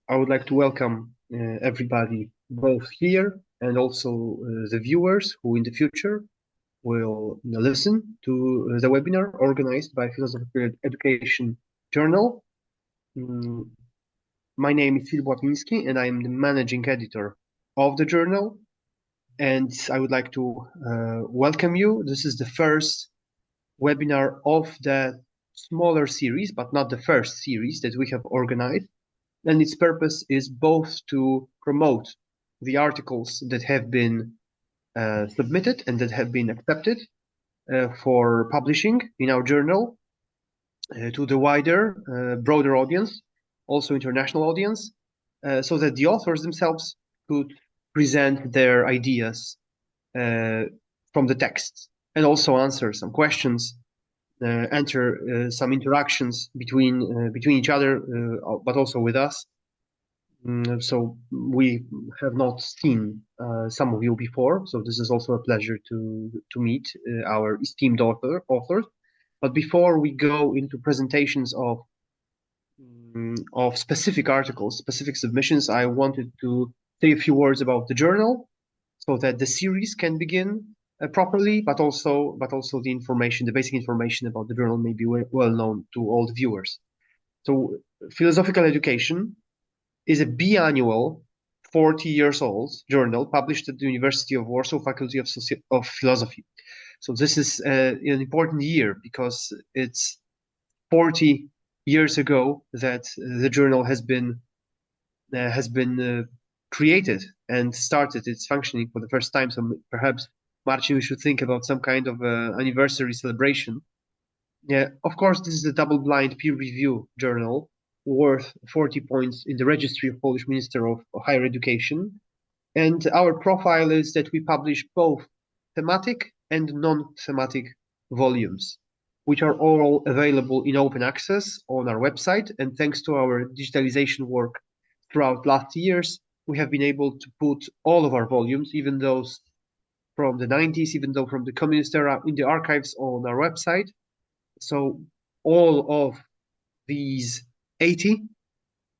I would like to welcome everybody, both here and also the viewers who in the future will listen to the webinar organized by Philosophical Education Journal. My name is Filip Łapiński and I am the managing editor of the journal. And I would like to welcome you. This is the first webinar of the smaller series, but not the first series that we have organized. And its purpose is both to promote the articles that have been submitted and that have been accepted for publishing in our journal to the wider, broader audience, also international audience, so that the authors themselves could present their ideas from the text and also answer some questions, enter some interactions between each other, but also with us. So we have not seen some of you before, so this is also a pleasure to meet our esteemed authors. But before we go into presentations of specific articles, specific submissions, I wanted to say a few words about the journal, so that the series can begin properly, but also the information, the basic information about the journal may be well known to all the viewers. So Philosophical Education is a biannual, 40 years old journal published at the University of Warsaw Faculty of Philosophy. So this is an important year because it's 40 years ago that the journal has been created and started its functioning for the first time. So perhaps, Marcin, we should think about some kind of anniversary celebration. Yeah, of course, this is a double-blind peer review journal worth 40 points in the registry of Polish Minister of Higher Education. And our profile is that we publish both thematic and non-thematic volumes, which are all available in open access on our website. And thanks to our digitalization work throughout last years, we have been able to put all of our volumes, even those from the 90s, even though from the communist era, in the archives on our website. So all of these 80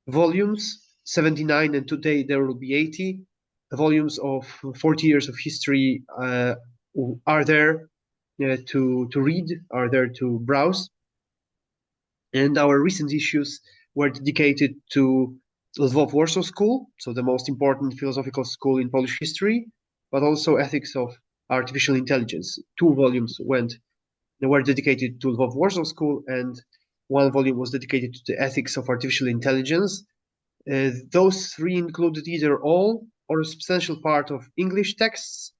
volumes, 79, and today there will be 80 volumes of 40 years of history are there to read, are there to browse. And our recent issues were dedicated to Lwów Warsaw School, so the most important philosophical school in Polish history, but also ethics of artificial intelligence. 2 volumes were dedicated to Lwów Warsaw School, and 1 volume was dedicated to the ethics of artificial intelligence. Those 3 included either all or a substantial part of English texts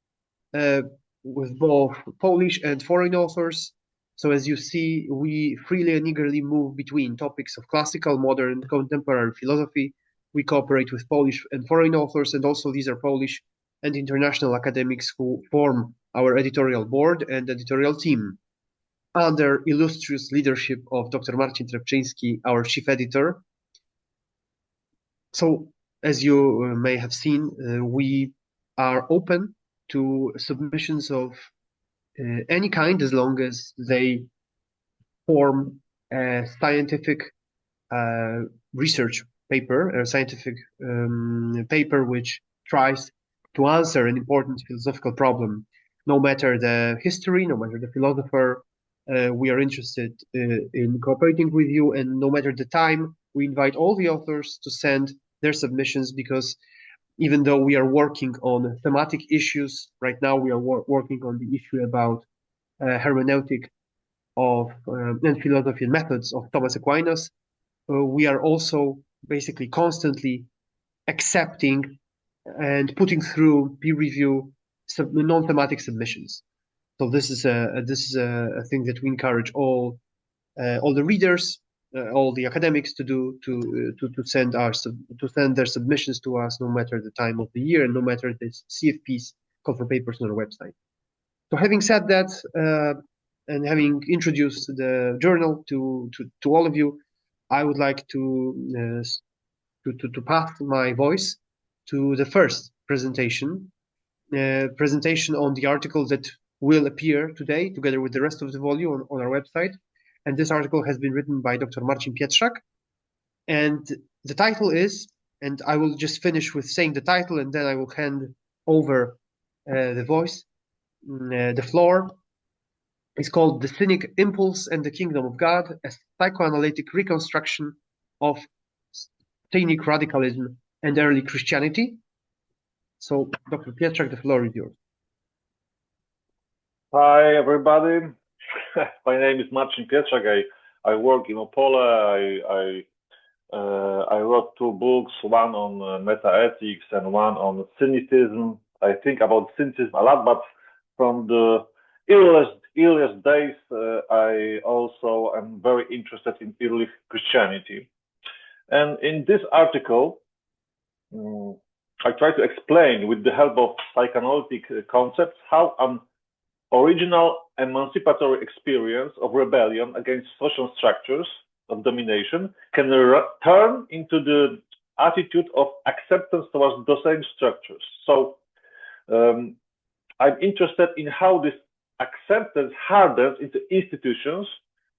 with both Polish and foreign authors. So as you see, we freely and eagerly move between topics of classical, modern, contemporary philosophy. We cooperate with Polish and foreign authors, and also these are Polish and international academics who form our editorial board and editorial team under illustrious leadership of Dr. Marcin, our chief editor. So, as you may have seen, we are open to submissions of any kind, as long as they form a scientific research paper, a scientific paper which tries to answer an important philosophical problem. No matter the history, no matter the philosopher, we are interested in cooperating with you, and no matter the time, we invite all the authors to send their submissions, because even though we are working on thematic issues, right now we are working on the issue about hermeneutic of and philosophy and methods of Thomas Aquinas, we are also basically constantly accepting and putting through peer review non-thematic submissions. So this is a thing that we encourage all the readers, all the academics to do, to send their submissions to us, no matter the time of the year and no matter the CFP's call for papers on our website. So having said that, and having introduced the journal to all of you, I would like to pass my voice to the first presentation on the article that will appear today together with the rest of the volume on our website. And this article has been written by Dr. Marcin Pietrzak. And the title is and I will just finish with saying the title, and then I will hand over the floor. It's called The Cynic Impulse and the Kingdom of God, a psychoanalytic reconstruction of Cynic radicalism and early Christianity. So, Dr. Pietrzak, the floor is yours. Hi, everybody. My name is Marcin Pietrzak. I work in Opole. I wrote 2 books, one on meta-ethics and one on cynicism. I think about cynicism a lot, but from the earliest days, I also am very interested in early Christianity. And in this article, I try to explain with the help of psychoanalytic concepts how an original emancipatory experience of rebellion against social structures of domination can turn into the attitude of acceptance towards those same structures. So I'm interested in how this acceptance hardens into institutions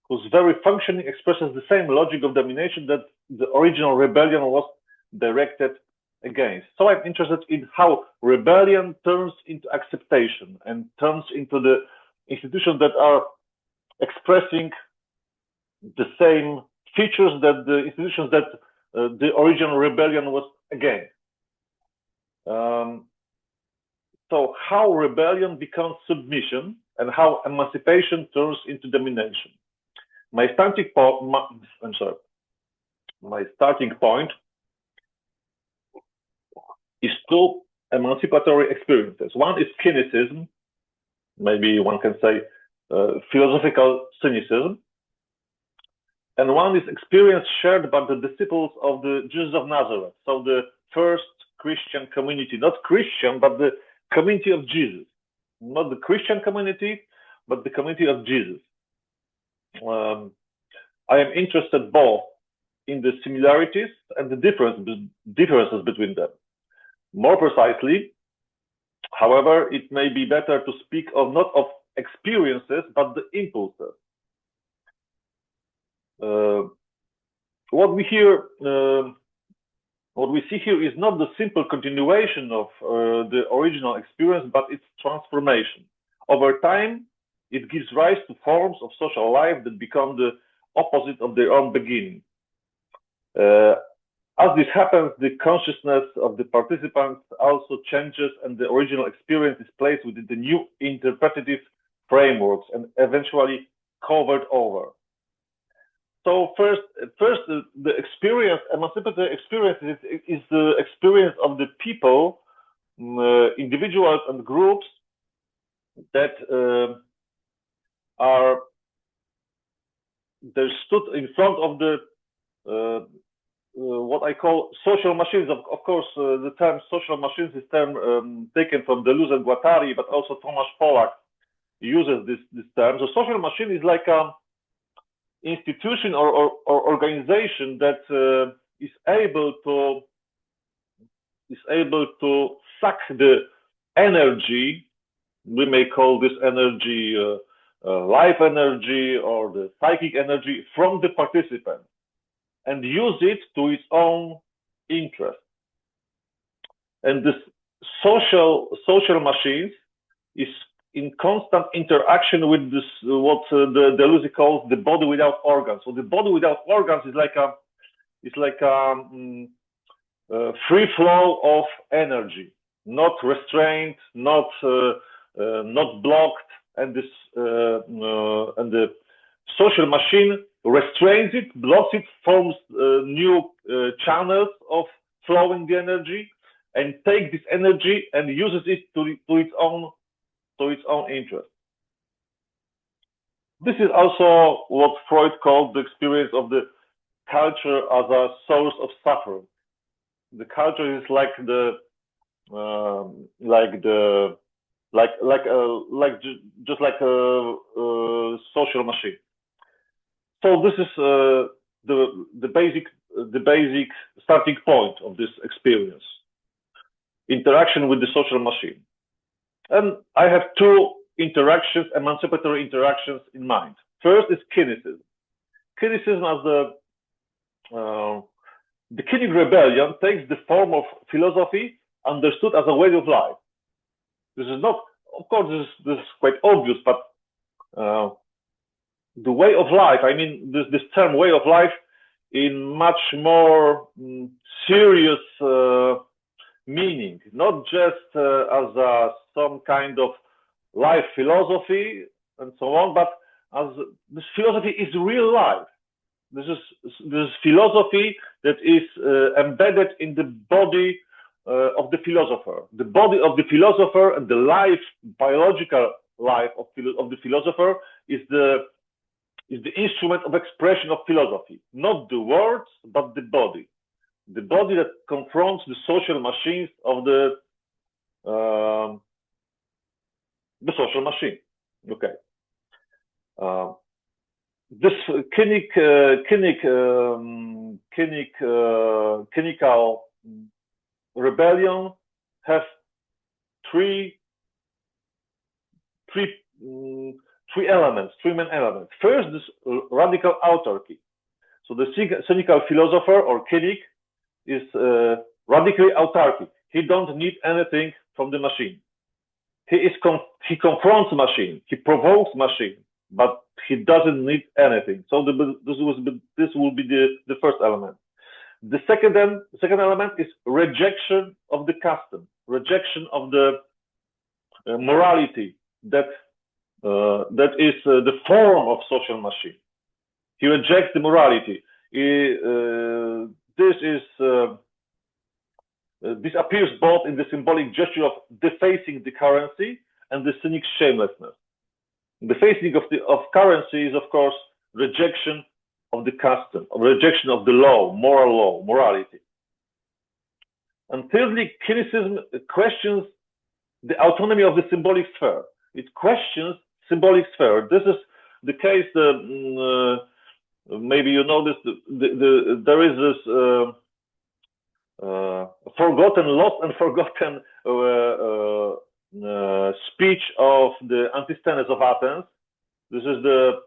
whose very functioning expresses the same logic of domination that the original rebellion was directed against. So I'm interested in how rebellion turns into acceptation and turns into the institutions that are expressing the same features that the institutions that the original rebellion was against. So how rebellion becomes submission and how emancipation turns into domination. My starting point is 2 emancipatory experiences. One is cynicism, maybe one can say philosophical cynicism, and one is experience shared by the disciples of the Jesus of Nazareth, so the first Christian community, not Christian, but the community of Jesus, not the Christian community, but the community of Jesus. I am interested both in the similarities and the differences between them. More precisely, however, it may be better to speak of not of experiences, but the impulses. What we see here is not the simple continuation of the original experience, but its transformation. Over time, it gives rise to forms of social life that become the opposite of their own beginning. As this happens, the consciousness of the participants also changes, and the original experience is placed within the new interpretative frameworks and eventually covered over. So first, the experience, emancipatory experience, is the experience of the people, individuals and groups that they stood in front of the what I call social machines. Of course, the term social machines is term taken from Deleuze and Guattari, but also Tomasz Polak uses this term. So social machine is like an institution or organization that is able to suck the energy. We may call this energy life energy or the psychic energy from the participant, and use it to its own interest. And this social machines is in constant interaction with this, what the Deleuze calls the body without organs. So the body without organs is like a free flow of energy, not restrained, not blocked, and this and the social machine restrains it, blocks it, forms new channels of flowing the energy, and takes this energy and uses it to its own interest. This is also what Freud called the experience of the culture as a source of suffering. The culture is like just like a social machine. So this is the basic starting point of this experience: interaction with the social machine. And I have 2 interactions, emancipatory interactions in mind. First is cynicism. Cynicism as the Cynic rebellion takes the form of philosophy understood as a way of life. This is not, of course, this is quite obvious, but the way of life, I mean, this term way of life in much more serious meaning, not just as some kind of life philosophy and so on, but as this philosophy is real life. This is philosophy that is embedded in the body of the philosopher. The body of the philosopher and the life, biological life of the philosopher is the instrument of expression of philosophy. Not the words, but the body. The body that confronts the social machines of the social machine. Okay. This Cynical rebellion has three elements, three main elements. First, this radical autarky. So the cynical philosopher or Cynic is radically autarkic. He don't need anything from the machine. He confronts machine. He provokes machine, but he doesn't need anything. So this will be the first element. The second element is rejection of the custom, rejection of the morality that is the form of social machine. He rejects the morality. This appears both in the symbolic gesture of defacing the currency and the cynic shamelessness. The defacing of currency is, of course, rejection of the custom, rejection of the law, morality. And thirdly, Cynicism questions the autonomy of the symbolic sphere. It questions symbolic sphere. This is the case. Maybe you know this. There is this lost and forgotten speech of the Antisthenes of Athens. This is the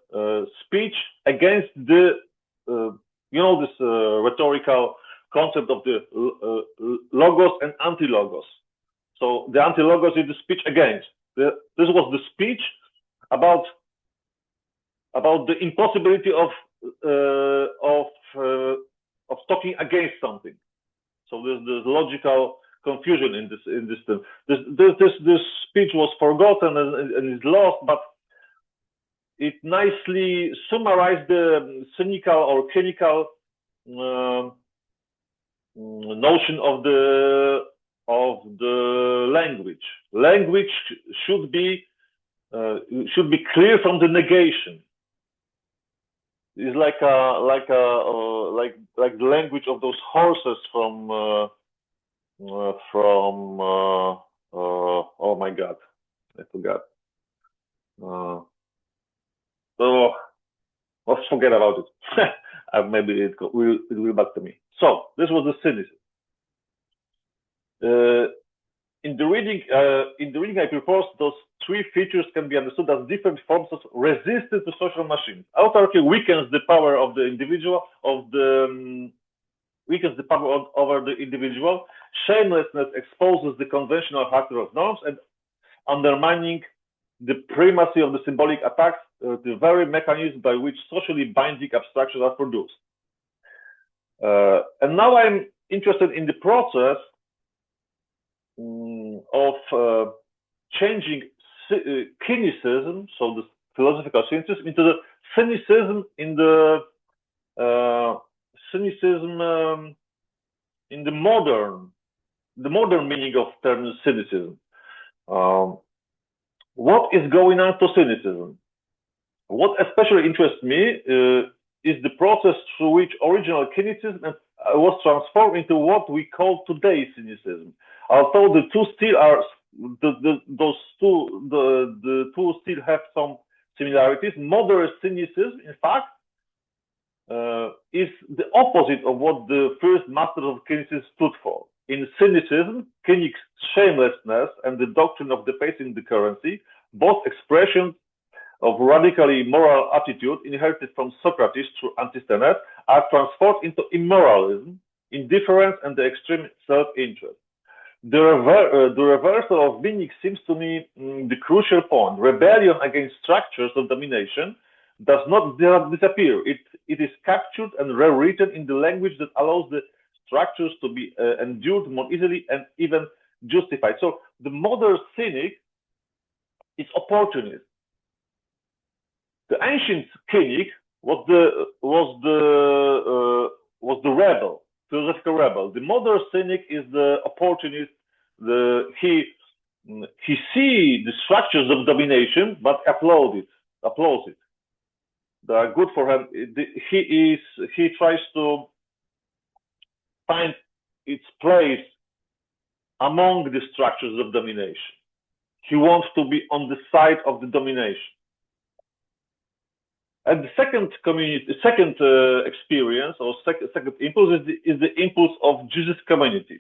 speech against the, this rhetorical concept of the logos and anti-logos. So the anti-logos is the speech against. This was the speech about the impossibility of talking against something. So there's logical confusion in this thing. This speech was forgotten and is lost, but it nicely summarized the cynical or cynical notion of the language. Language should be clear from the negation. It's like the language of those horses from oh my God, I forgot. So let's forget about it. Maybe it will back to me. So this was the cynicism. In the reading I propose, those three features can be understood as different forms of resistance to social machines. Autarky weakens the power of the individual, weakens the power over the individual. Shamelessness exposes the conventional factor of norms and undermining the primacy of the symbolic attacks, the very mechanism by which socially binding abstractions are produced. And now I'm interested in the process of changing cynicism, so the philosophical cynicism, into the cynicism in the modern meaning of term cynicism. What is going on to cynicism? What especially interests me is the process through which original cynicism was transformed into what we call today cynicism. Although the two still are the two still have some similarities, modern cynicism, in fact, is the opposite of what the first masters of cynicism stood for. In cynicism, Cynic's shamelessness and the doctrine of defacing the currency, both expressions of radically moral attitude inherited from Socrates through Antisthenes, are transformed into immoralism indifference, and the extreme self-interest. The reversal of meaning seems to me the crucial point. Rebellion against structures of domination does not disappear. It is captured and rewritten in the language that allows the structures to be endured more easily and even justified. So the modern cynic is opportunist. The ancient cynic was the rebel, philosophical rebel. The modern cynic is the opportunist. He sees the structures of domination, but applauds it. They are good for him. He tries to find its place among the structures of domination. He wants to be on the side of the domination. And the second experience or second impulse is the impulse of Jesus community.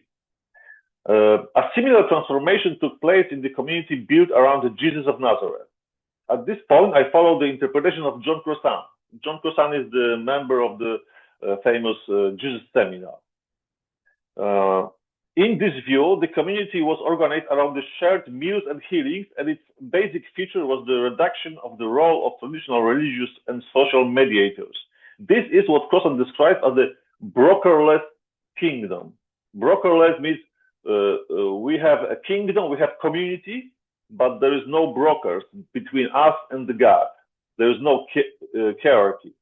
A similar transformation took place in the community built around the Jesus of Nazareth. At this point, I follow the interpretation of John Crossan. John Crossan is the member of the famous Jesus Seminar. In this view, the community was organized around the shared meals and healings, and its basic feature was the reduction of the role of traditional religious and social mediators. This is what Crossan describes as the brokerless kingdom. Brokerless means we have a kingdom, we have community, but there is no brokers between us and the God. There is no hierarchy.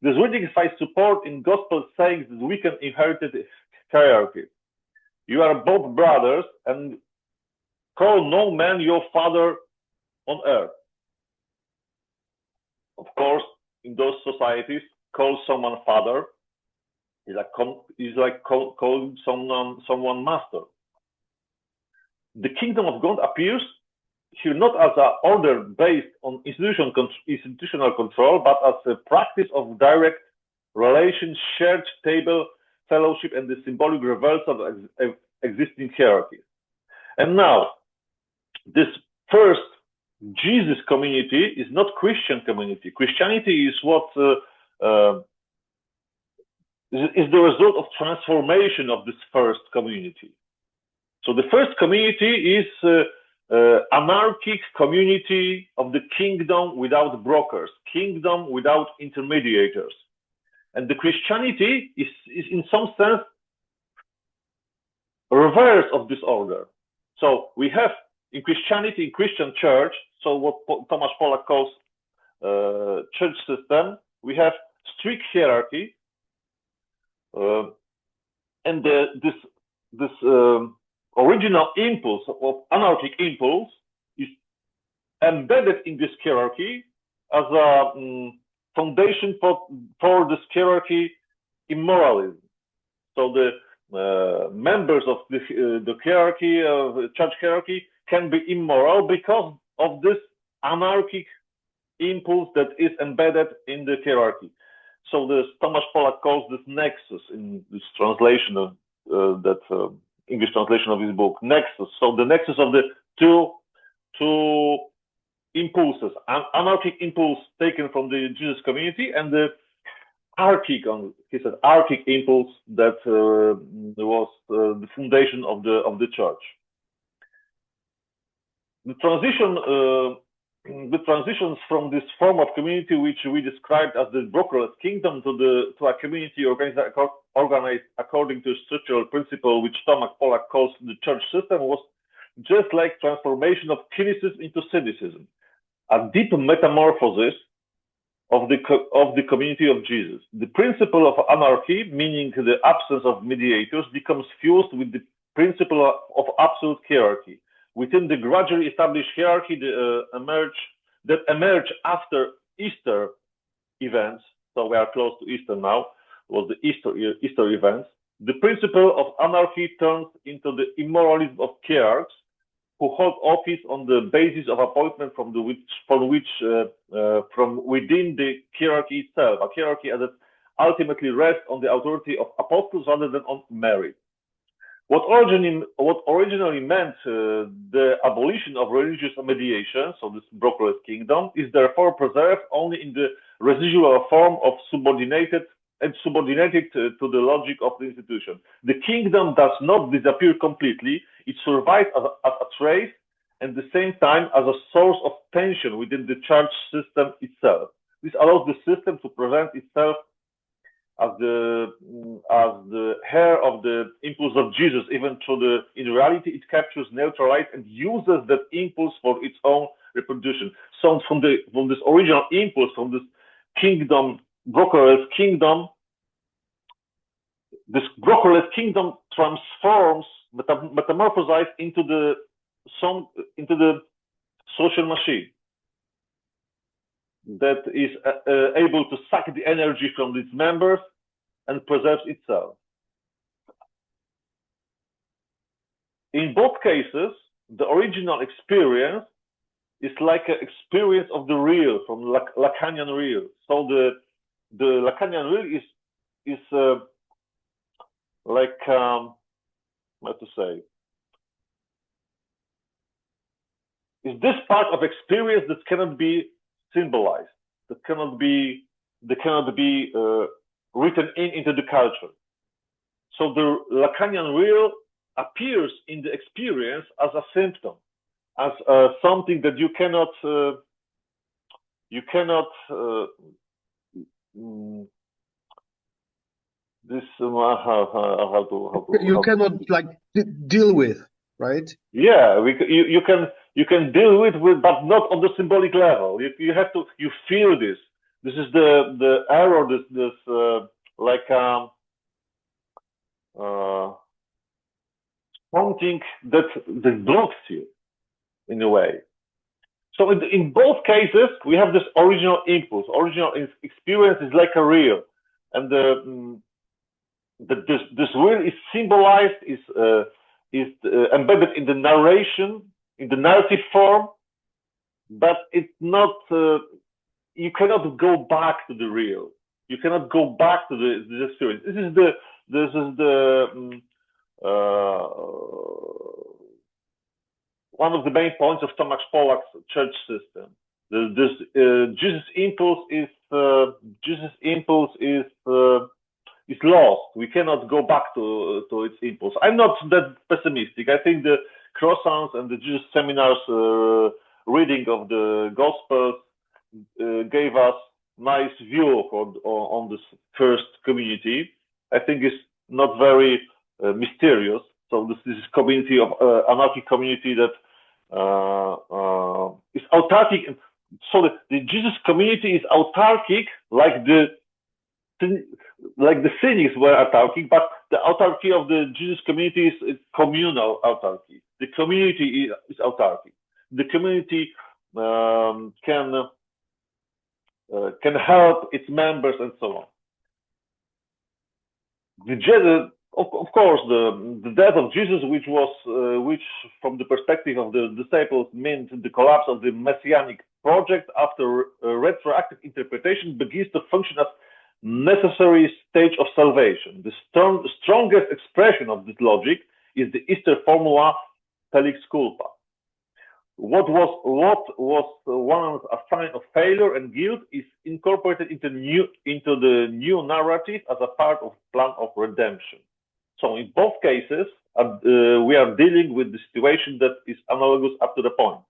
This reading finds support in gospel sayings that we can inherit hierarchy. You are both brothers, and call no man your father on earth. Of course, in those societies, call someone father is like calling someone master. The kingdom of God appears here not as an order based on institutional control, but as a practice of direct relations, shared table, fellowship, and the symbolic reversal of existing hierarchies. And now, this first Jesus community is not Christian community. Christianity is what is the result of transformation of this first community. So the first community is anarchic community of the kingdom without brokers, kingdom without intermediators. And the Christianity is in some sense reverse of this order. So we have in Christianity, in Christian church, so what Tomasz Polak calls church system, we have strict hierarchy, and this original impulse of anarchic impulse is embedded in this hierarchy as a foundation for this hierarchy immoralism. So the members of the hierarchy, of the church hierarchy, can be immoral because of this anarchic impulse that is embedded in the hierarchy. So this Tomasz Polak calls this nexus in this translation of English translation of his book, nexus. So the nexus of the two impulses, anarchic impulse taken from the Jesus community and the archic impulse that was the foundation of the church. The transitions from this form of community, which we described as the brokerless kingdom, to a community organized according to a structural principle, which Tomasz Polak calls the church system, was just like transformation of cynicism into cynicism, a deep metamorphosis of the community of Jesus. The principle of anarchy, meaning the absence of mediators, becomes fused with the principle of absolute hierarchy. Within the gradually established hierarchy that emerge after Easter events, so we are close to Easter now, was the Easter events, the principle of anarchy turns into the immoralism of hierarchs who hold office on the basis of appointment from within the hierarchy itself, a hierarchy that ultimately rests on the authority of apostles rather than on merit. What originally meant the abolition of religious mediation, so this brokerless kingdom, is therefore preserved only in the residual form of subordinated and subordinated to the logic of the institution. The kingdom does not disappear completely. It survives as a trace and at the same time as a source of tension within the church system itself. This allows the system to present itself as the heir of the impulse of Jesus, even though in reality it captures, neutralizes, and uses that impulse for its own reproduction. So from this original impulse, from this kingdom, brokerless kingdom, this brokerless kingdom transforms, metamorphosizes into the social machine that is able to suck the energy from its members and preserves itself. In both cases, the original experience is like an experience of the real, from Lacanian real. So the Lacanian real is like how to say, is this part of experience that cannot be symbolized, that cannot be written into the culture. So the Lacanian real appears in the experience as a symptom, as something that you cannot you cannot like deal with, right? Yeah, you can deal with, but not on the symbolic level. You have to, you feel this. This is the error. This like something that blocks you in a way. So in both cases, we have this original impulse. Original experience is like a real, and this real is symbolized, is embedded in the narration, in the narrative form, but it's not. You cannot go back to the real. You cannot go back to the experience. This is the one of the main points of Tomasz Polak's church system. Jesus' impulse is lost. We cannot go back to its impulse. I'm not that pessimistic. I think the croissants and the Jesus seminars reading of the Gospels gave us nice view on this first community. I think it's not very mysterious. So this is community of anarchic community that is autarkic. So the Jesus community is autarkic, like the Cynics were autarkic, but the autarky of the Jesus community is communal autarky. The community is autarkic. The community can help its members and so on. Of course, the death of Jesus, which from the perspective of the disciples meant the collapse of the messianic project after retroactive interpretation, begins to function as necessary stage of salvation. The strongest expression of this logic is the Easter formula Felix culpa. What was once a sign of failure and guilt is incorporated into the new narrative as a part of plan of redemption. So in both cases, we are dealing with the situation that is analogous up to the point.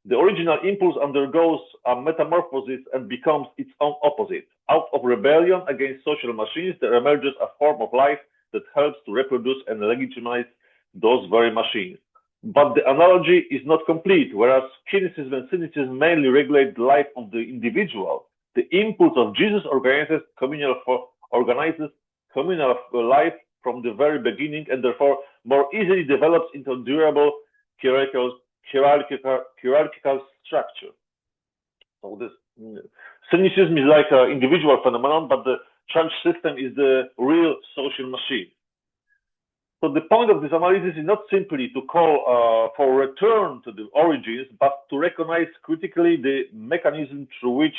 The original impulse undergoes a metamorphosis and becomes its own opposite. Out of rebellion against social machines, there emerges a form of life that helps to reproduce and legitimize those very machines. But the analogy is not complete. Whereas Cynicism and Cynicism mainly regulate the life of the individual, the impulse of Jesus organizes communal life from the very beginning, and therefore more easily develops into a durable hierarchical structure. So this Cynicism is like an individual phenomenon, but the church system is the real social machine. So the point of this analysis is not simply to call for return to the origins, but to recognize critically the mechanism through which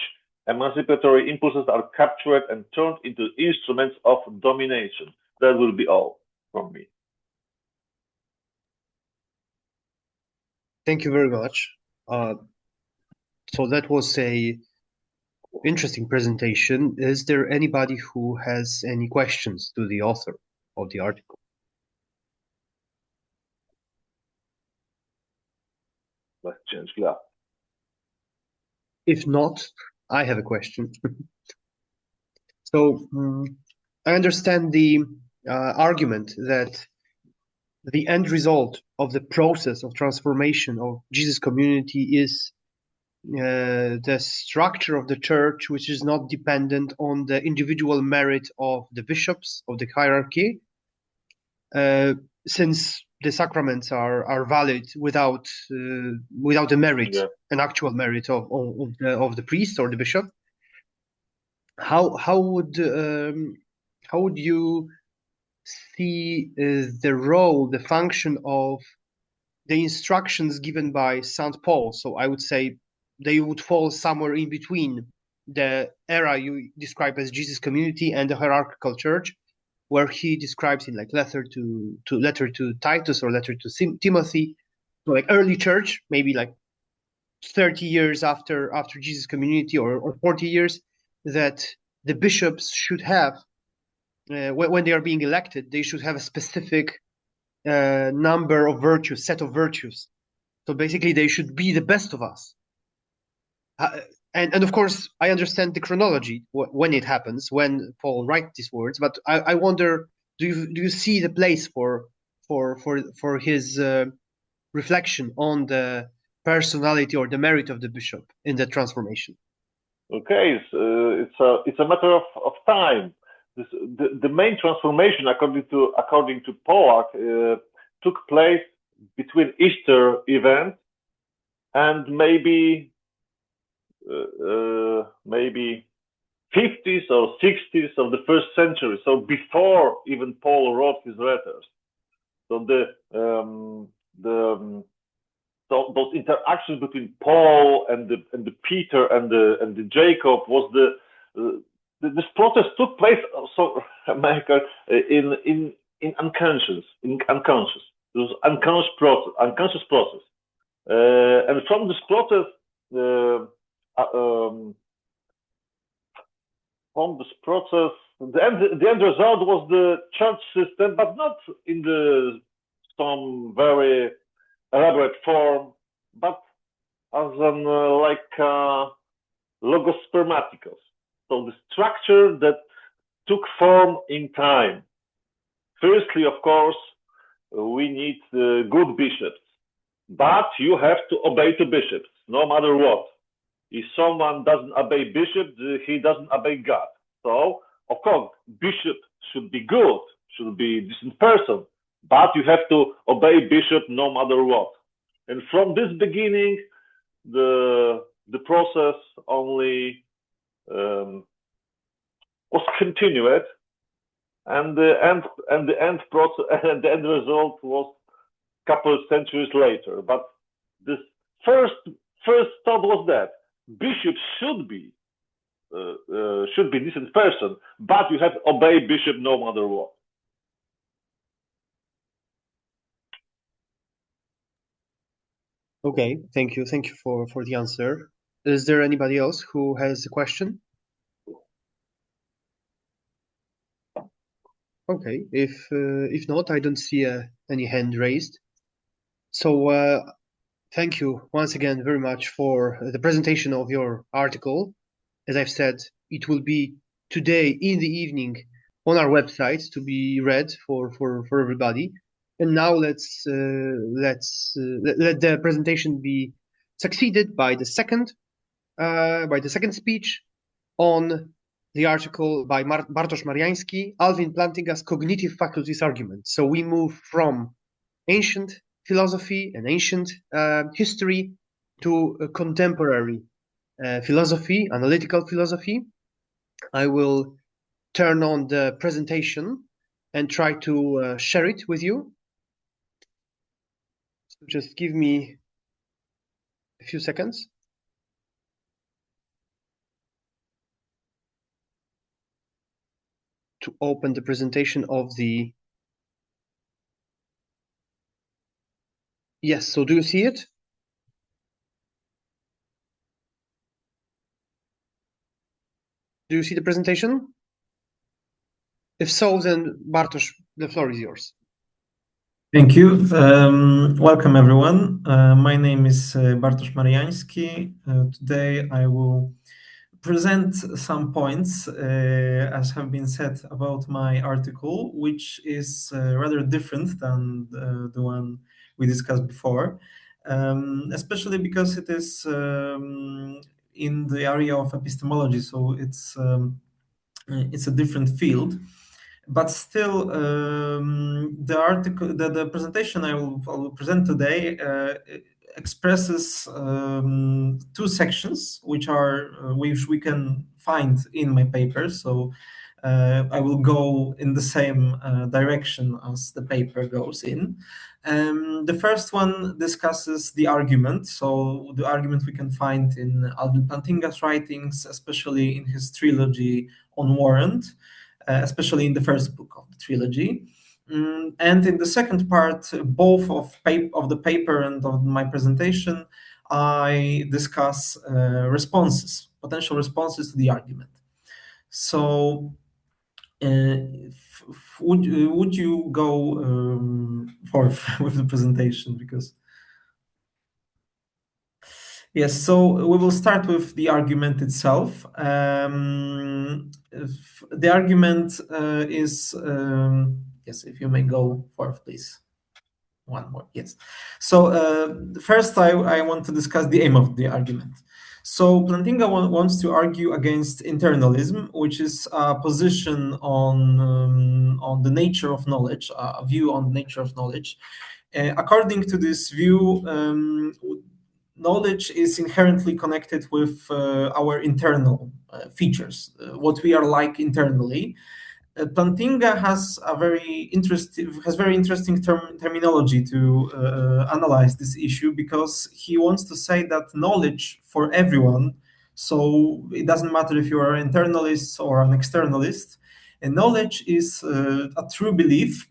emancipatory impulses are captured and turned into instruments of domination. That will be all from me. Thank you very much. So that was a Interesting presentation. Is there anybody who has any questions to the author of the article? Let's change glass. If not, I have a question. So I understand the argument that the end result of the process of transformation of Jesus community is the structure of the church, which is not dependent on the individual merit of the bishops of the hierarchy, since the sacraments are valid without the merit, an actual merit of the priest or the bishop. How would you see the role, the function of the instructions given by St. Paul? So I would say they would fall somewhere in between the era you describe as Jesus community and the hierarchical church, where he describes in like letter to Titus or letter to Timothy, so like early church, maybe like 30 years after Jesus community or 40 years, that the bishops should have, when they are being elected, they should have a specific number of virtues, set of virtues. So basically, they should be the best of us. And of course, I understand the chronology when it happens, when Paul writes these words. But I wonder, do you see the place for his reflection on the personality or the merit of the bishop in the transformation? Okay, it's a matter of time. The main transformation, according to Pollack, took place between Easter event and maybe 50s or 60s of the first century. So before even Paul wrote his letters. So so those interactions between Paul and the Peter and the Jacob was this process took place also in unconscious. It was unconscious process, and from this process, the end result was the church system, but not in some very elaborate form, but as an logos spermaticos. So the structure that took form in time. Firstly, of course, we need good bishops, but you have to obey the bishops, no matter what. If someone doesn't obey bishop, he doesn't obey God. So, of course, bishop should be good, should be a decent person, but you have to obey bishop no matter what. And from this beginning, the process only was continued, and the end result was a couple of centuries later. But this first thought was that bishop should be decent person, but you have to obey bishop no matter what. Okay, thank you for the answer. Is there anybody else who has a question? Okay, if not, I don't see any hand raised. So thank you once again very much for the presentation of your article. As I've said, it will be today in the evening on our website to be read for everybody. And now let the presentation be succeeded by the second speech on the article by Bartosz Mariański, Alvin Plantinga's Cognitive Faculties Argument. So we move from ancient philosophy and ancient history to contemporary philosophy, analytical philosophy. I will turn on the presentation and try to share it with you. So just give me a few seconds. To open the presentation of the... Yes, so do you see it? Do you see the presentation? If so, then Bartosz, the floor is yours. Thank you. Welcome, everyone. My name is Bartosz Mariański. Today I will present some points, as have been said, about my article, which is rather different than the one we discussed before, especially because it is in the area of epistemology, so it's a different field. But still, the presentation I will present today expresses two sections, which we can find in my paper. So I will go in the same direction as the paper goes in. The first one discusses the argument. So the argument we can find in Alvin Plantinga's writings, especially in his trilogy on warrant. Especially in the first book of the trilogy. And in the second part, both of the paper and of my presentation, I discuss potential responses to the argument. So would you go forth with the presentation? Because yes, so we will start with the argument itself. The argument is, yes, if you may go forth, please. One more, yes. So first I want to discuss the aim of the argument. So Plantinga wants to argue against internalism, which is a position on the nature of knowledge, a view on the nature of knowledge. According to this view, knowledge is inherently connected with our internal features, what we are like internally. Plantinga has very interesting terminology to analyze this issue, because he wants to say that knowledge for everyone, so it doesn't matter if you are an internalist or an externalist, and knowledge is a true belief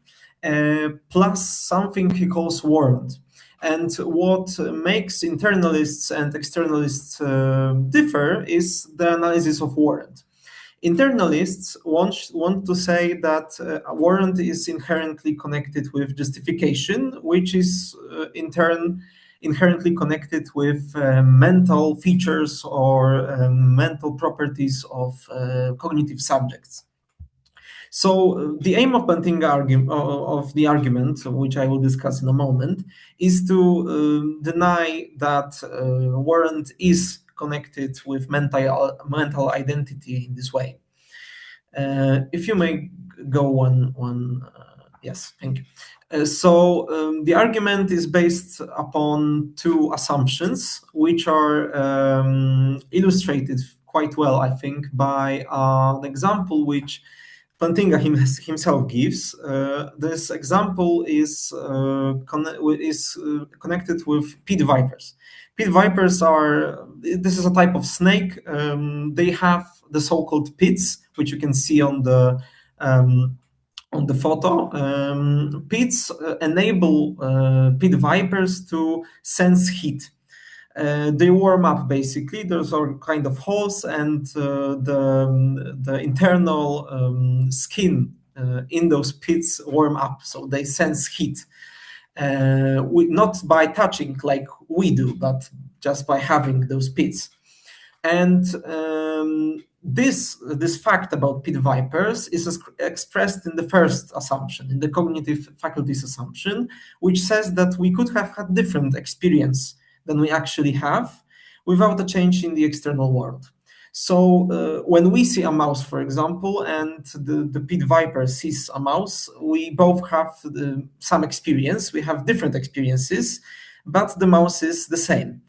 plus something he calls warrant. And what makes internalists and externalists differ is the analysis of warrant. Internalists want to say that warrant is inherently connected with justification, which is in turn inherently connected with mental features or mental properties of cognitive subjects. So the aim of Plantinga of the argument, which I will discuss in a moment, is to deny that warrant is connected with mental identity in this way. If you may go one, yes, thank you. So the argument is based upon two assumptions, which are illustrated quite well, I think, by an example which Plantinga himself gives. This example is connected with pit vipers. Pit vipers this is a type of snake. They have the so-called pits, which you can see on the photo. Pits enable pit vipers to sense heat. They warm up, basically. Those are kind of holes, and the internal skin in those pits warm up, so they sense heat. Not by touching like we do, but just by having those pits. And this fact about pit vipers is expressed in the first assumption, in the cognitive faculties assumption, which says that we could have had different experience than we actually have without a change in the external world. So when we see a mouse, for example, and the pit viper sees a mouse, we both have some experience. We have different experiences, but the mouse is the same.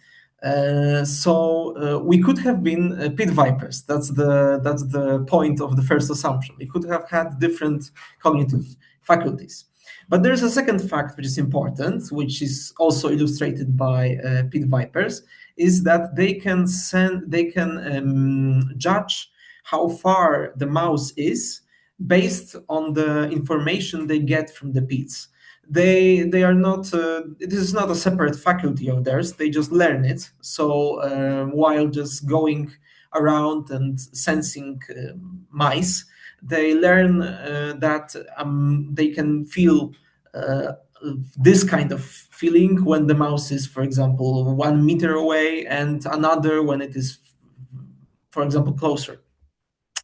So we could have been pit vipers. That's the point of the first assumption. We could have had different cognitive faculties. But there's a second fact which is important, which is also illustrated by pit vipers, is that they can judge how far the mouse is based on the information they get from the pits. They are not. This is not a separate faculty of theirs. They just learn it. So while just going around and sensing mice, they learn that they can feel this kind of feeling when the mouse is, for example, 1 meter away, and another when it is, for example, closer.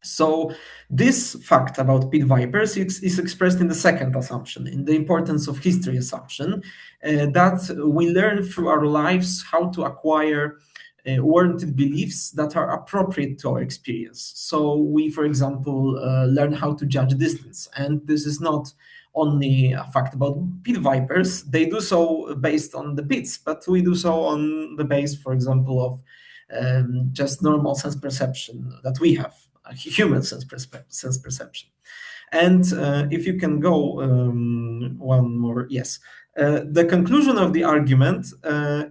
So this fact about pit vipers is expressed in the second assumption, in the importance of history assumption, that we learn through our lives how to acquire warranted beliefs that are appropriate to our experience. So we, for example, learn how to judge distance. And this is not only a fact about pit vipers. They do so based on the pits, but we do so on the base, for example, of just normal sense perception that we have, a human sense perception. And if you can go one more, yes. The conclusion of the argument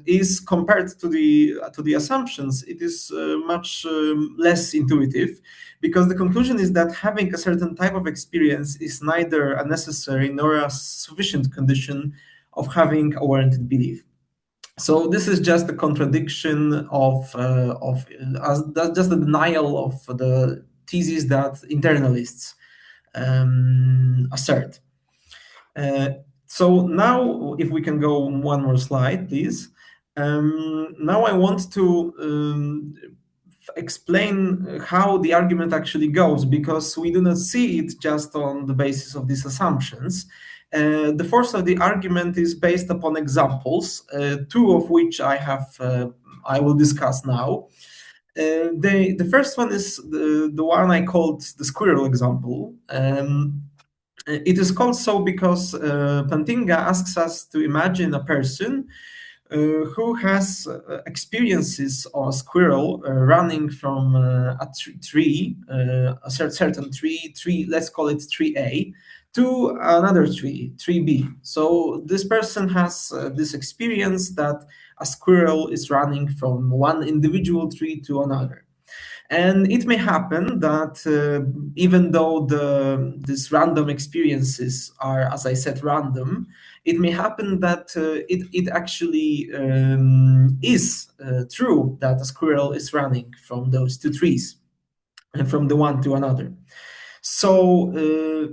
is, compared to the assumptions, it is much less intuitive, because the conclusion is that having a certain type of experience is neither a necessary nor a sufficient condition of having a warranted belief. So this is just a contradiction of just a denial of the thesis that internalists assert. So now, if we can go one more slide, please. Now I want to explain how the argument actually goes, because we do not see it just on the basis of these assumptions. The force of the argument is based upon examples, two of which I will discuss now. The first one is the one I called the squirrel example. It is called so because Plantinga asks us to imagine a person who has experiences of a squirrel running from a tree, a certain tree, let's call it tree A, to another tree, tree B. So this person has this experience that a squirrel is running from one individual tree to another. And it may happen that even though these random experiences are, as I said, random, it may happen that it actually is true that a squirrel is running from those two trees and from the one to another. So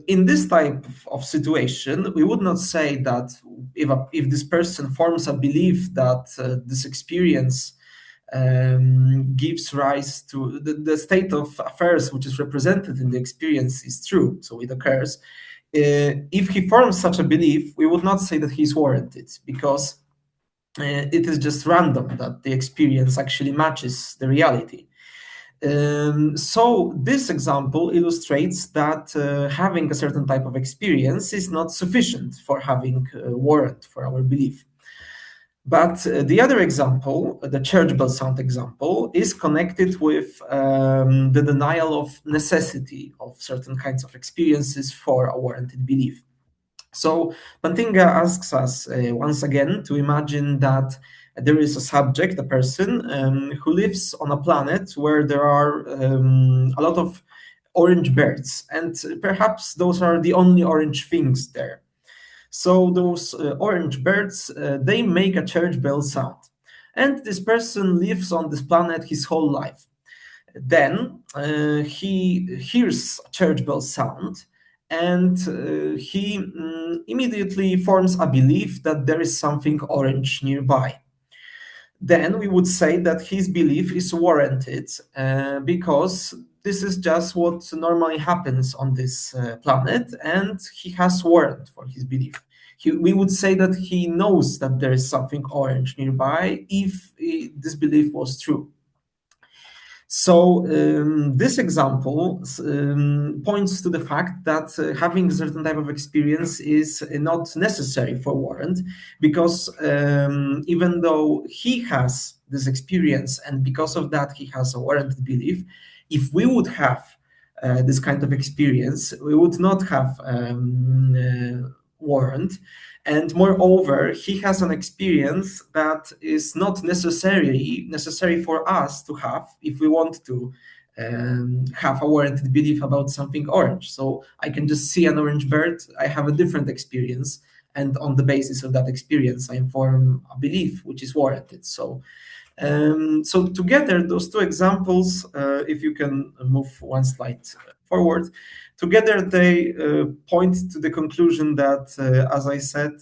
in this type of situation, we would not say that if this person forms a belief that this experience gives rise to the state of affairs which is represented in the experience is true, so it occurs. If he forms such a belief, we would not say that he's warranted, because it is just random that the experience actually matches the reality. So this example illustrates that having a certain type of experience is not sufficient for having a warrant for our belief. But the other example, the church bell sound example, is connected with the denial of necessity of certain kinds of experiences for a warranted belief. So Plantinga asks us once again to imagine that there is a subject, a person, who lives on a planet where there are a lot of orange birds, and perhaps those are the only orange things there. So those orange birds, they make a church bell sound. And this person lives on this planet his whole life. Then he hears a church bell sound, and he immediately forms a belief that there is something orange nearby. Then we would say that his belief is warranted because this is just what normally happens on this planet, and he has warrant for his belief. We would say that he knows that there is something orange nearby if this belief was true. So this example points to the fact that having a certain type of experience is not necessary for warrant, because even though he has this experience and because of that he has a warranted belief, if we would have this kind of experience, we would not have warrant. And moreover, he has an experience that is not necessary for us to have if we want to have a warranted belief about something orange. So I can just see an orange bird, I have a different experience, and on the basis of that experience, I form a belief which is warranted. So So together, those two examples, if you can move one slide forward, together they point to the conclusion that, as I said,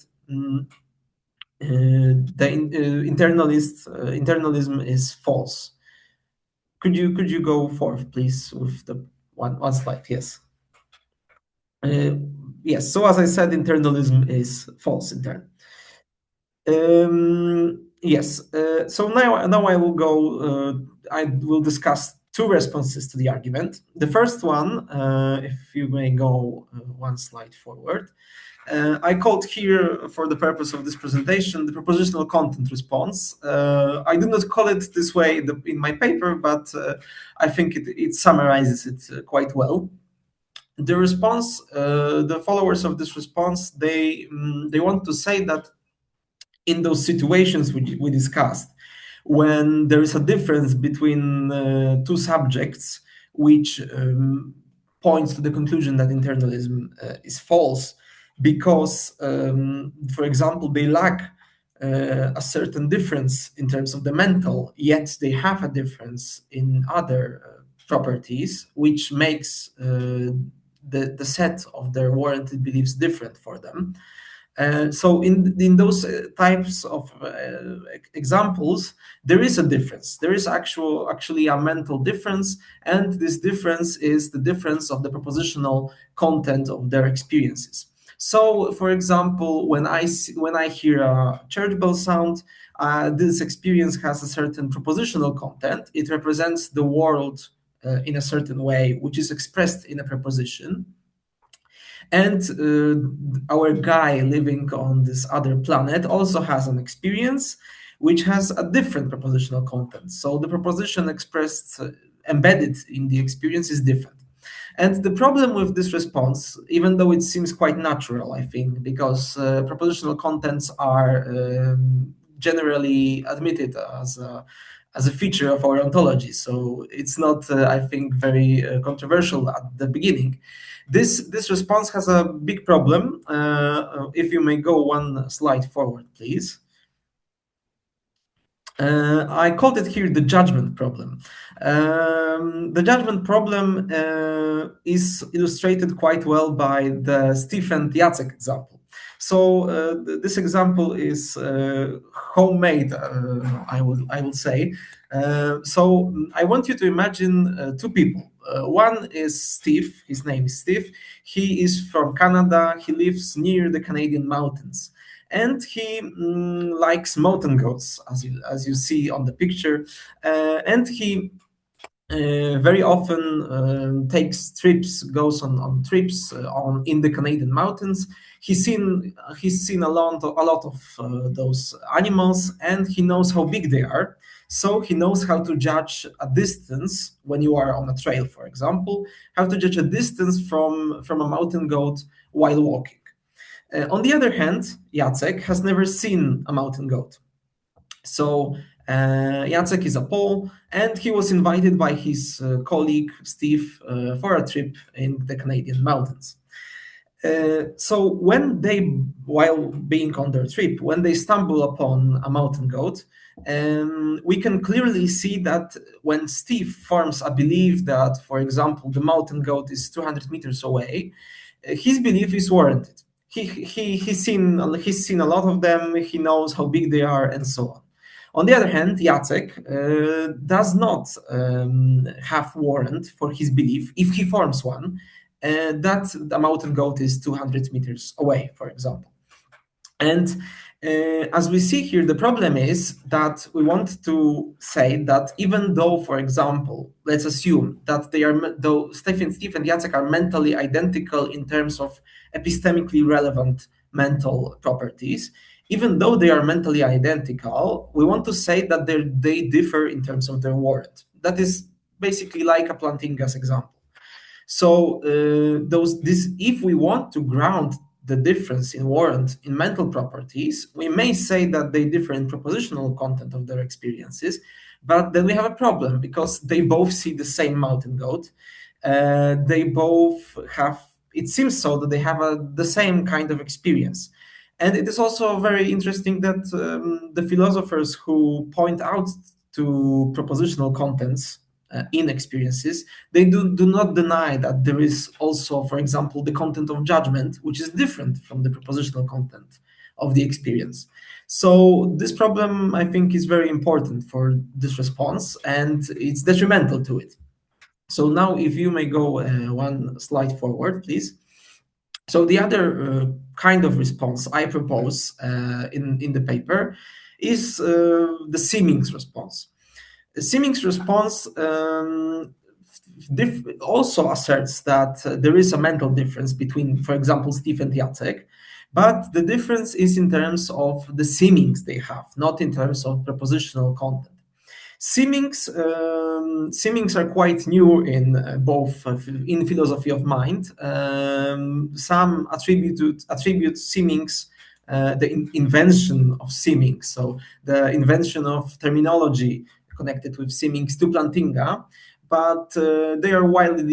internalism is false. Could you go forth, please, with the one slide? Yes. Yes. So as I said, internalism is false in turn. Yes. So now I will go. I will discuss two responses to the argument. The first one, if you may go one slide forward, I called here, for the purpose of this presentation, the propositional content response. I do not call it this way in my paper, but I think it summarizes it quite well. The response, the followers of this response, they want to say that in those situations we discussed, when there is a difference between two subjects, which points to the conclusion that internalism is false, because, for example, they lack a certain difference in terms of the mental, yet they have a difference in other properties, which makes the set of their warranted beliefs different for them. So in those types of examples, there is a difference. There is actually a mental difference, and this difference is the difference of the propositional content of their experiences. So, for example, when I hear a church bell sound, this experience has a certain propositional content. It represents the world in a certain way, which is expressed in a proposition. And our guy living on this other planet also has an experience which has a different propositional content. So the proposition expressed, embedded in the experience, is different. And the problem with this response, even though it seems quite natural, I think, because propositional contents are generally admitted as a feature of our ontology. So it's not, I think, very controversial at the beginning. This response has a big problem. If you may go one slide forward, please. I called it here the judgment problem. The judgment problem is illustrated quite well by the Steve and Jacek example. So this example is homemade, I will say. So I want you to imagine two people. One is Steve. His name is Steve. He is from Canada. He lives near the Canadian mountains. And he likes mountain goats, as you see on the picture. And he very often takes trips, goes on trips in the Canadian mountains. He's seen a lot of those animals, and he knows how big they are. So he knows how to judge a distance when you are on a trail, for example, how to judge a distance from a mountain goat while walking. On the other hand, Jacek has never seen a mountain goat. So Jacek is a Pole, and he was invited by his colleague Steve for a trip in the Canadian mountains. So while being on their trip, when they stumble upon a mountain goat, we can clearly see that when Steve forms a belief that, for example, the mountain goat is 200 meters away, his belief is warranted. He's seen a lot of them. He knows how big they are, and so on. On the other hand, Jacek does not have warrant for his belief, if he forms one, that the mountain goat is 200 meters away, for example. And as we see here, the problem is that we want to say that even though, for example, let's assume that Steve and Jacek are mentally identical in terms of epistemically relevant mental properties, even though they are mentally identical, we want to say that they differ in terms of their warrant. That is basically like a Plantinga's example. So if we want to ground the difference in warrant in mental properties, we may say that they differ in propositional content of their experiences, but then we have a problem because they both see the same mountain goat. They both have, it seems so that they have the same kind of experience. And it is also very interesting that the philosophers who point out to propositional contents in experiences, they do not deny that there is also, for example, the content of judgment, which is different from the propositional content of the experience. So this problem, I think, is very important for this response, and it's detrimental to it. So now, if you may go one slide forward, please. So the other kind of response I propose in the paper is the Simming's response. The Simming's response also asserts that there is a mental difference between, for example, Steve and Jacek, but the difference is in terms of the seemings they have, not in terms of propositional content. Seemings are quite new in both in philosophy of mind. Some attribute seemings the invention of seemings, so the invention of terminology connected with seemings to Plantinga, but they are widely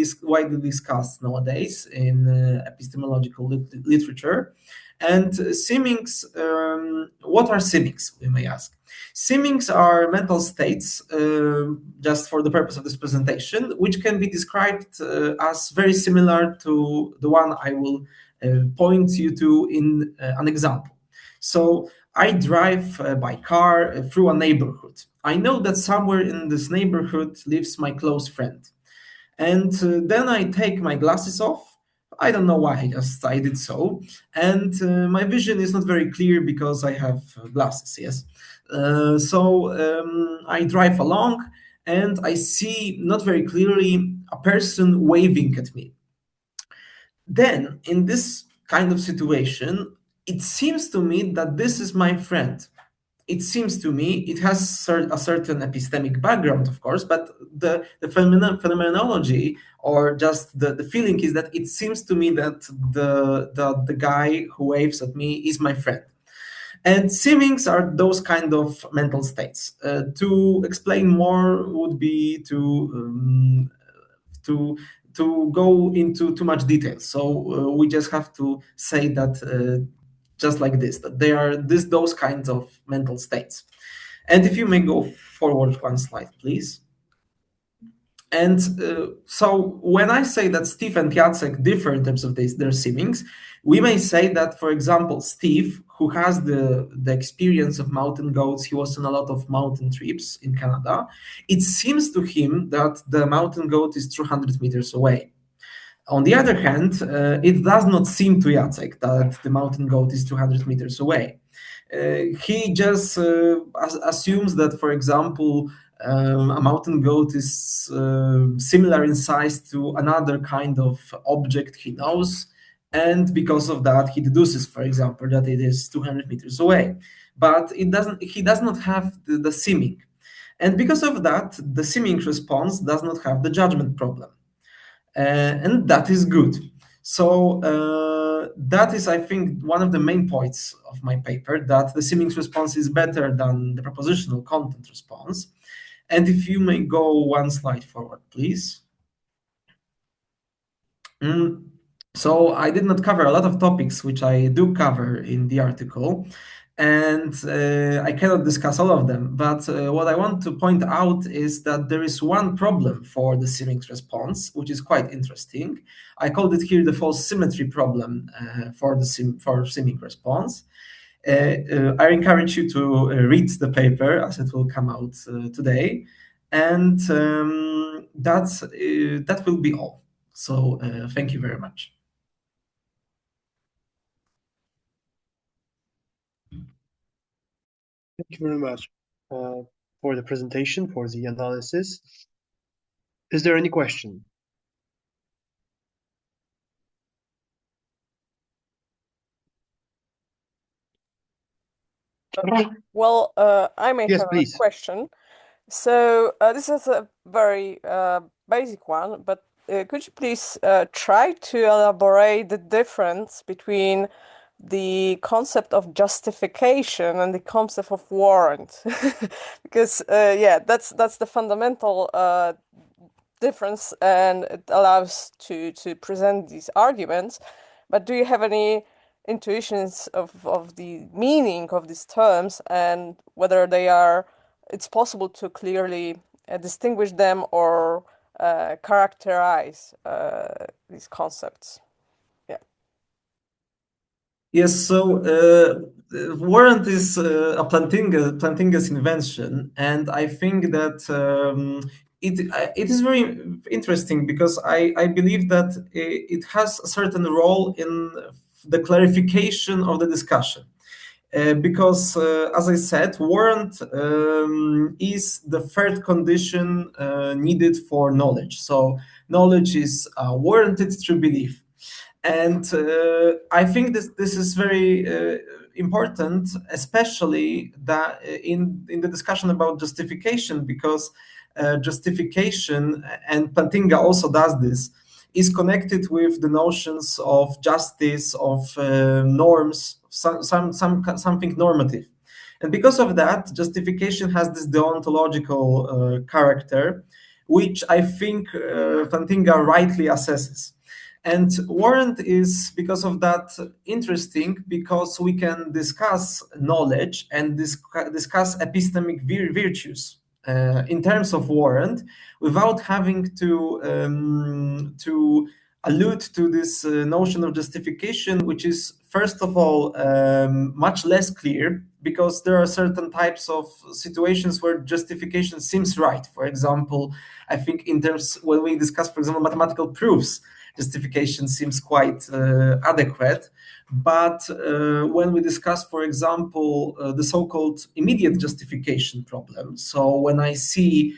discussed nowadays in epistemological literature. And seemings, what are seemings, we may ask? Seemings are mental states, just for the purpose of this presentation, which can be described as very similar to the one I will point you to in an example. So I drive by car through a neighborhood. I know that somewhere in this neighborhood lives my close friend. And then I take my glasses off. I don't know why, I did so. And my vision is not very clear because I have glasses, yes. So I drive along and I see not very clearly a person waving at me. Then, in this kind of situation, it seems to me that this is my friend. It seems to me, it has a certain epistemic background, of course, but the phenomenology, or just the feeling, is that it seems to me that the guy who waves at me is my friend. And seemings are those kind of mental states. To explain more would be to go into too much detail. So we just have to say that just like this, that they are those kinds of mental states. And if you may go forward one slide, please. And so when I say that Steve and Jacek differ in terms of their seemings, we may say that, for example, Steve, who has the experience of mountain goats, he was on a lot of mountain trips in Canada, it seems to him that the mountain goat is 200 meters away. On the other hand, it does not seem to Jacek that the mountain goat is 200 meters away. He just assumes that, for example, a mountain goat is similar in size to another kind of object he knows, and because of that, he deduces, for example, that it is 200 meters away. But he does not have the seeming. And because of that, the seeming response does not have the judgment problem. And that is good. So that is, I think, one of the main points of my paper, that the seeming response is better than the propositional content response. And if you may go one slide forward, please. So I did not cover a lot of topics which I do cover in the article, and I cannot discuss all of them. But what I want to point out is that there is one problem for the seeming response, which is quite interesting. I called it here the false symmetry problem for seeming response. I encourage you to read the paper as it will come out today, and that will be all. So thank you very much. Thank you very much for the presentation, for the analysis. Is there any question? Well, I may Yes, have please. a question. So this is a very basic one, but could you please try to elaborate the difference between the concept of justification and the concept of warrant? Because yeah, that's the fundamental difference, and it allows to present these arguments. But do you have any intuitions of the meaning of these terms, and whether they are it's possible to clearly distinguish them or characterize these concepts. Yes, so warrant is a Plantinga's invention, and I think that it is very interesting because I believe that it has a certain role in the clarification of the discussion. Because, as I said, warrant is the third condition needed for knowledge. So knowledge is warranted true belief. And I think this is very important, especially that in the discussion about justification, because justification, and Plantinga also does this, is connected with the notions of justice, of norms, something normative. And because of that, justification has this deontological character, which I think Plantinga rightly assesses. And warrant is, because of that, interesting, because we can discuss knowledge and discuss epistemic virtues in terms of warrant without having to allude to this notion of justification, which is, first of all, much less clear, because there are certain types of situations where justification seems right. For example, I think in terms, when we discuss, for example, mathematical proofs, justification seems quite adequate. But when we discuss, for example, the so-called immediate justification problem, so when I see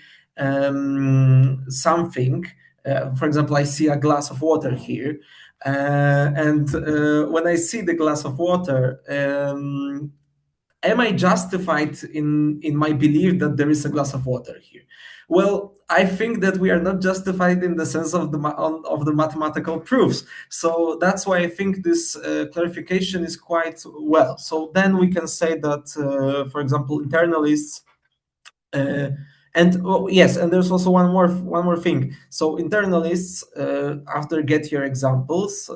something, for example, I see a glass of water here, and when I see the glass of water, am I justified in my belief that there is a glass of water here? Well, I think that we are not justified in the sense of the mathematical proofs. So that's why I think this clarification is quite well. So then we can say that, for example, internalists, and yes, and there's also one more thing. So internalists, after get your examples,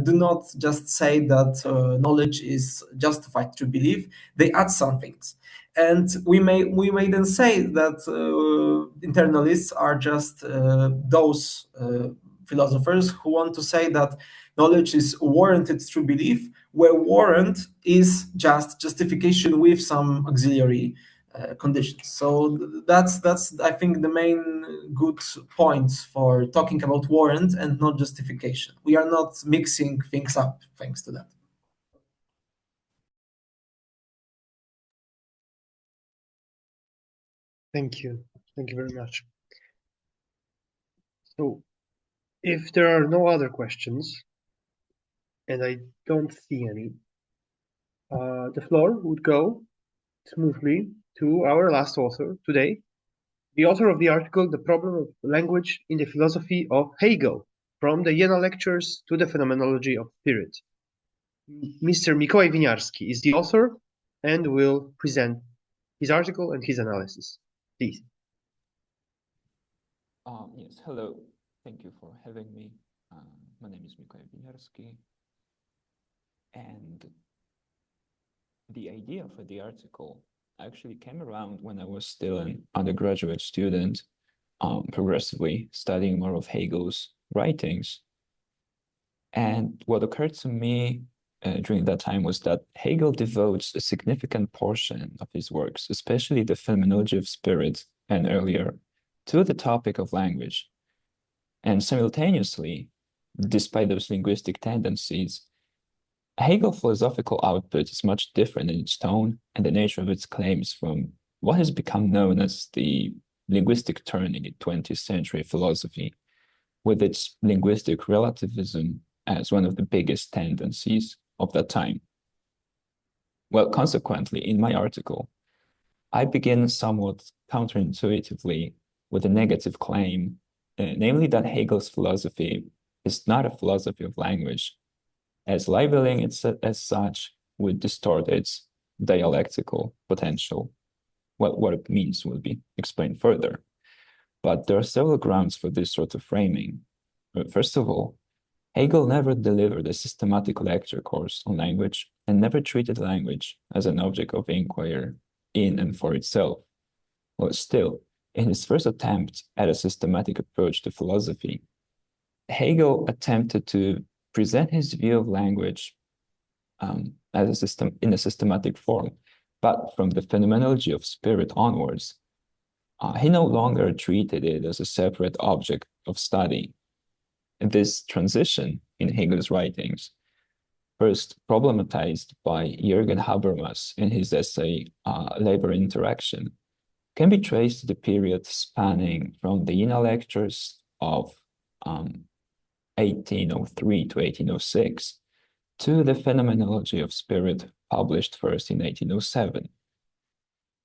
do not just say that knowledge is justified to believe. They add some things, and we may then say that internalists are just those philosophers who want to say that knowledge is warranted through belief, where warrant is just justification with some auxiliary conditions. So that's I think the main good points for talking about warrant and not justification. We are not mixing things up thanks to that. Thank you very much. So if there are no other questions, and I don't see any, the floor would go smoothly to our last author today, the author of the article, The Problem of Language in the Philosophy of Hegel, from the Jena Lectures to the Phenomenology of Spirit. Mr. Mikołaj Winiarski is the author and will present his article and his analysis. Please. Yes, hello. Thank you for having me. My name is Mikołaj Winiarski, and the idea for the article actually came around when I was still an undergraduate student, progressively studying more of Hegel's writings. And what occurred to me during that time was that Hegel devotes a significant portion of his works, especially the Phenomenology of Spirit and earlier, to the topic of language. And simultaneously, despite those linguistic tendencies, Hegel's philosophical output is much different in its tone and the nature of its claims from what has become known as the linguistic turning in 20th century philosophy, with its linguistic relativism as one of the biggest tendencies of that time. Well, consequently, in my article, I begin somewhat counterintuitively with a negative claim, namely that Hegel's philosophy is not a philosophy of language, as labeling it as such would distort its dialectical potential. Well, what it means will be explained further. But there are several grounds for this sort of framing. First of all, Hegel never delivered a systematic lecture course on language and never treated language as an object of inquiry in and for itself. Well, still, in his first attempt at a systematic approach to philosophy, Hegel attempted to present his view of language as a system in a systematic form, but from the Phenomenology of Spirit onwards, he no longer treated it as a separate object of study. And this transition in Hegel's writings, first problematized by Jürgen Habermas in his essay Labor Interaction, can be traced to the period spanning from the Jena Lectures of 1803 to 1806 to the Phenomenology of Spirit, published first in 1807.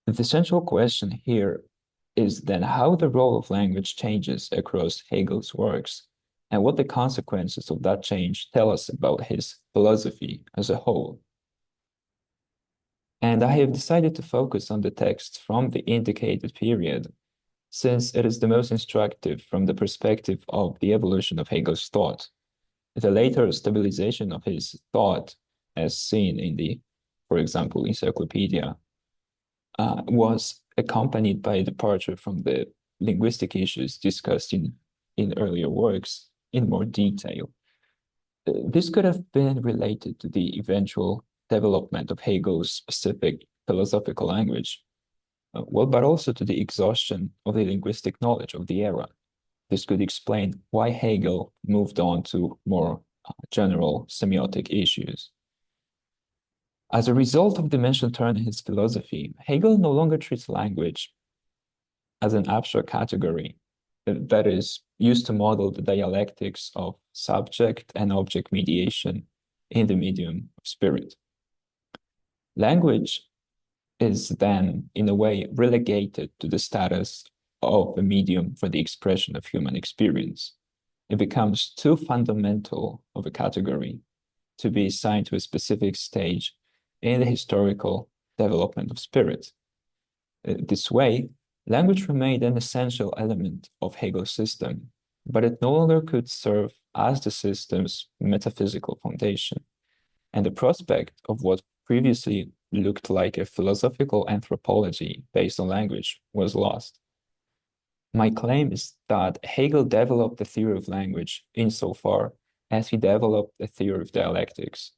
The central question here is then how the role of language changes across Hegel's works, and what the consequences of that change tell us about his philosophy as a whole. And I have decided to focus on the texts from the indicated period, since it is the most instructive from the perspective of the evolution of Hegel's thought. The later stabilization of his thought, as seen in the, for example, encyclopedia, was accompanied by a departure from the linguistic issues discussed in earlier works in more detail. This could have been related to the eventual development of Hegel's specific philosophical language, but also to the exhaustion of the linguistic knowledge of the era. This could explain why Hegel moved on to more general semiotic issues. As a result of the mentioned turn in his philosophy, Hegel no longer treats language as an abstract category that is used to model the dialectics of subject and object mediation in the medium of spirit. Language is then, in a way, relegated to the status of a medium for the expression of human experience. It becomes too fundamental of a category to be assigned to a specific stage in the historical development of spirit. This way, language remained an essential element of Hegel's system, but it no longer could serve as the system's metaphysical foundation. And the prospect of what previously looked like a philosophical anthropology based on language was lost. My claim is that Hegel developed the theory of language insofar as he developed a theory of dialectics.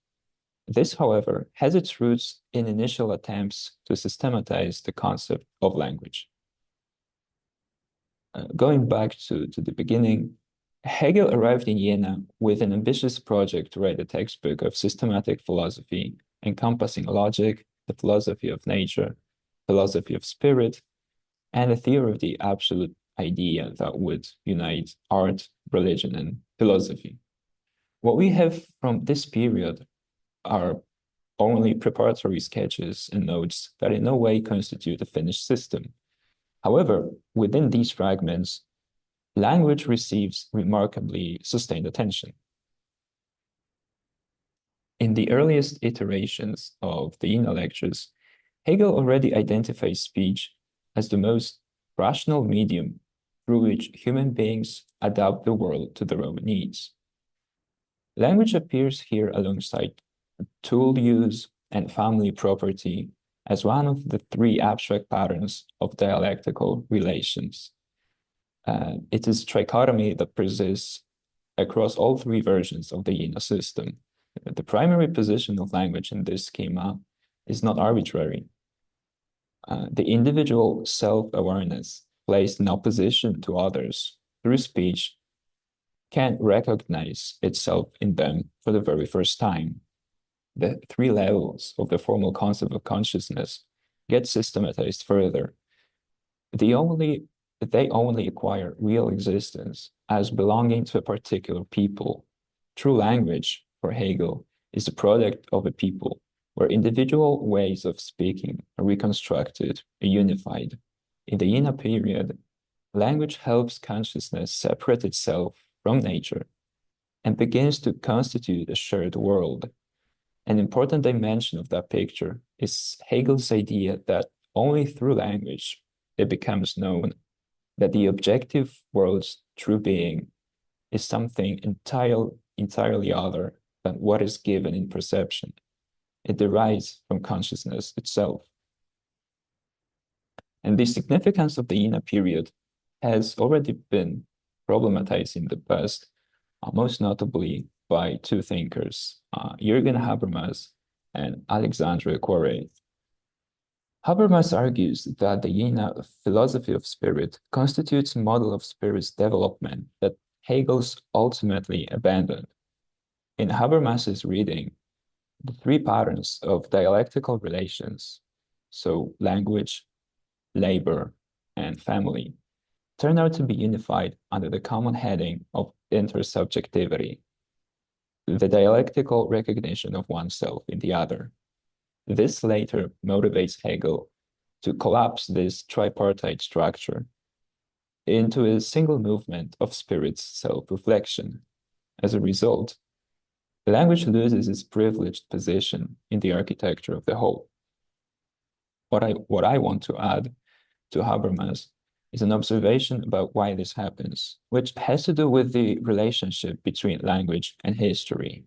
This, however, has its roots in initial attempts to systematize the concept of language. Going back to the beginning, Hegel arrived in Jena with an ambitious project to write a textbook of systematic philosophy encompassing logic, the philosophy of nature, philosophy of spirit, and a theory of the absolute idea that would unite art, religion, and philosophy. What we have from this period are only preparatory sketches and notes that in no way constitute a finished system. However, within these fragments, language receives remarkably sustained attention. In the earliest iterations of the Jena Lectures, Hegel already identifies speech as the most rational medium through which human beings adapt the world to their own needs. Language appears here alongside tool use and family property as one of the three abstract patterns of dialectical relations. It is trichotomy that persists across all three versions of the Jena system. The primary position of language in this schema is not arbitrary. The individual self-awareness placed in opposition to others through speech can recognize itself in them for the very first time. The three levels of the formal concept of consciousness get systematized further. They only acquire real existence as belonging to a particular people. True language, for Hegel, is the product of a people, where individual ways of speaking are reconstructed and unified. In the Jena period, language helps consciousness separate itself from nature and begins to constitute a shared world. An important dimension of that picture is Hegel's idea that only through language it becomes known that the objective world's true being is something entirely other than what is given in perception. It derives from consciousness itself. And the significance of the Jena period has already been problematized in the past, most notably by two thinkers, Jürgen Habermas and Alexandre Poiré. Habermas argues that the Jena philosophy of spirit constitutes a model of spirit's development that Hegel's ultimately abandoned. In Habermas's reading, the three patterns of dialectical relations, so language, labor, and family, turn out to be unified under the common heading of intersubjectivity, the dialectical recognition of oneself in the other. This later motivates Hegel to collapse this tripartite structure into a single movement of spirit's self-reflection. As a result, language loses its privileged position in the architecture of the whole. What I want to add to Habermas is an observation about why this happens, which has to do with the relationship between language and history.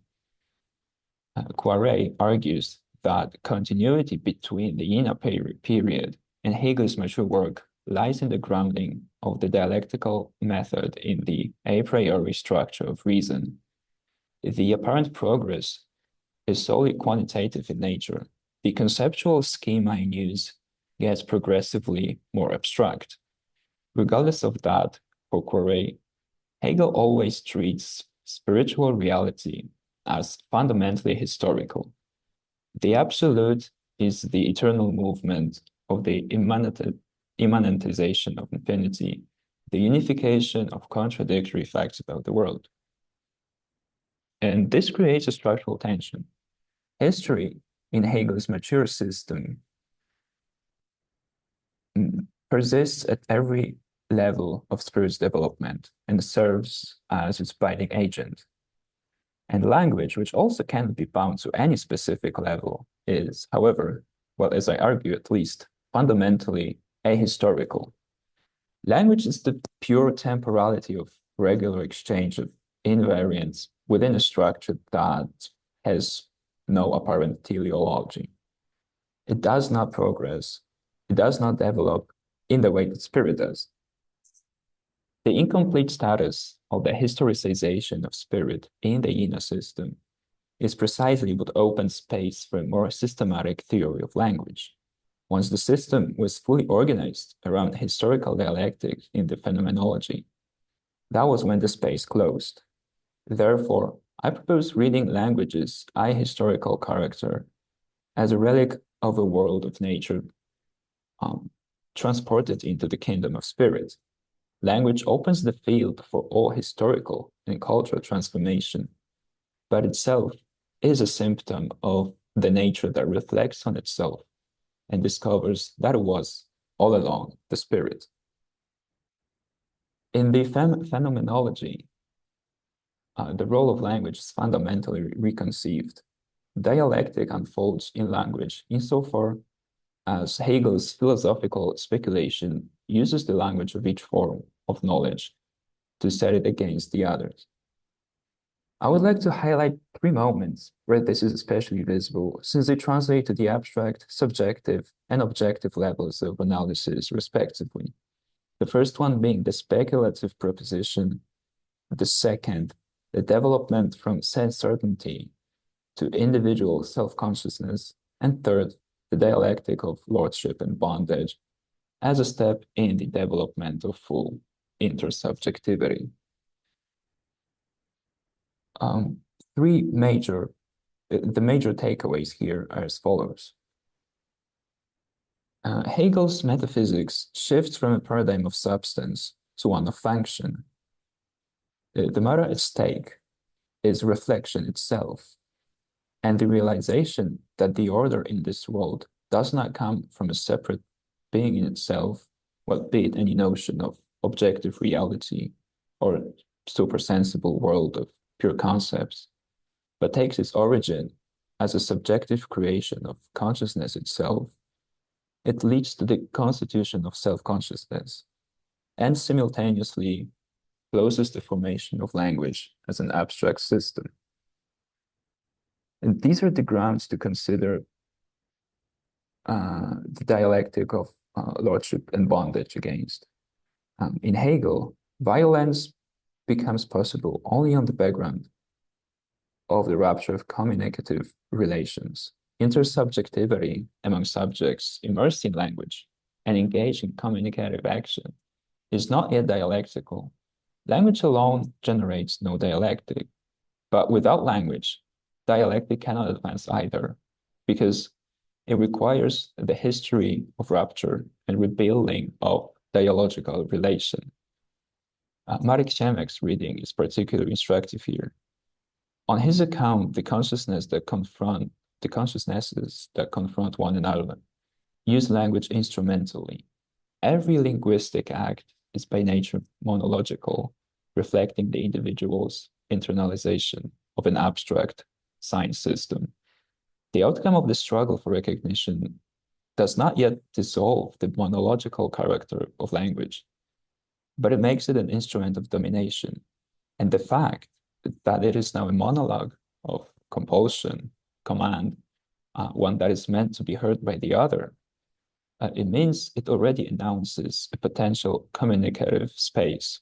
Poiré argues that continuity between the Jena period and Hegel's mature work lies in the grounding of the dialectical method in the a priori structure of reason. The apparent progress is solely quantitative in nature. The conceptual schema in use gets progressively more abstract. Regardless of that, for Poiré, Hegel always treats spiritual reality as fundamentally historical. The absolute is the eternal movement of the immanentization of infinity, the unification of contradictory facts about the world. And this creates a structural tension. History in Hegel's mature system persists at every level of spirit's development and serves as its binding agent. And language, which also cannot be bound to any specific level, is, however, well, as I argue at least, fundamentally ahistorical. Language is the pure temporality of regular exchange of invariants within a structure that has no apparent teleology. It does not progress, it does not develop in the way that spirit does. The incomplete status of the historicization of spirit in the Jena system is precisely what opens space for a more systematic theory of language. Once the system was fully organized around historical dialectic in the phenomenology, that was when the space closed. Therefore, I propose reading language's ahistorical character as a relic of a world of nature transported into the kingdom of spirit. Language opens the field for all historical and cultural transformation, but itself is a symptom of the nature that reflects on itself and discovers that it was, all along, the spirit. In the phenomenology, the role of language is fundamentally reconceived. Dialectic unfolds in language insofar as Hegel's philosophical speculation uses the language of each form of knowledge to set it against the others. I would like to highlight three moments where this is especially visible, since they translate to the abstract, subjective, and objective levels of analysis, respectively. The first one being the speculative proposition, the second, the development from sense certainty to individual self-consciousness, and third, the dialectic of lordship and bondage as a step in the development of full intersubjectivity. The major takeaways here are as follows. Hegel's metaphysics shifts from a paradigm of substance to one of function. The matter at stake is reflection itself, and the realization that the order in this world does not come from a separate being in itself, well, be it any notion of objective reality or supersensible world of pure concepts, but takes its origin as a subjective creation of consciousness itself. It leads to the constitution of self-consciousness and simultaneously closes the formation of language as an abstract system. And these are the grounds to consider the dialectic of lordship and bondage against. In Hegel, violence becomes possible only on the background of the rupture of communicative relations. Intersubjectivity among subjects immersed in language and engaged in communicative action is not yet dialectical. Language alone generates no dialectic, but without language, dialectic cannot advance either, because it requires the history of rupture and rebuilding of dialogical relation. Marek Siemek's reading is particularly instructive here. On his account, the consciousnesses that confront one another use language instrumentally. Every linguistic act is by nature monological, reflecting the individual's internalization of an abstract sign system. The outcome of the struggle for recognition does not yet dissolve the monological character of language, but it makes it an instrument of domination. And the fact that it is now a monologue of compulsion, command, one that is meant to be heard by the other, it means it already announces a potential communicative space.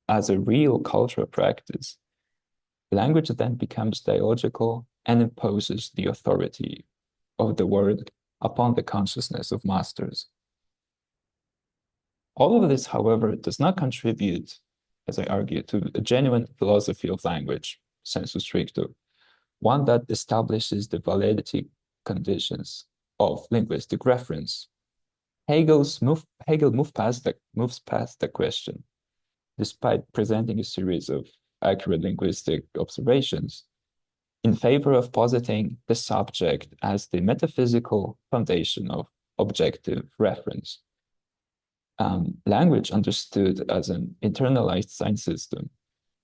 As a real cultural practice, language then becomes dialogical and imposes the authority of the word upon the consciousness of masters. All of this, however, does not contribute, as I argue, to a genuine philosophy of language, sensu stricto, one that establishes the validity conditions of linguistic reference. Hegel moves past the question, despite presenting a series of accurate linguistic observations, in favor of positing the subject as the metaphysical foundation of objective reference. Language, understood as an internalized sign system,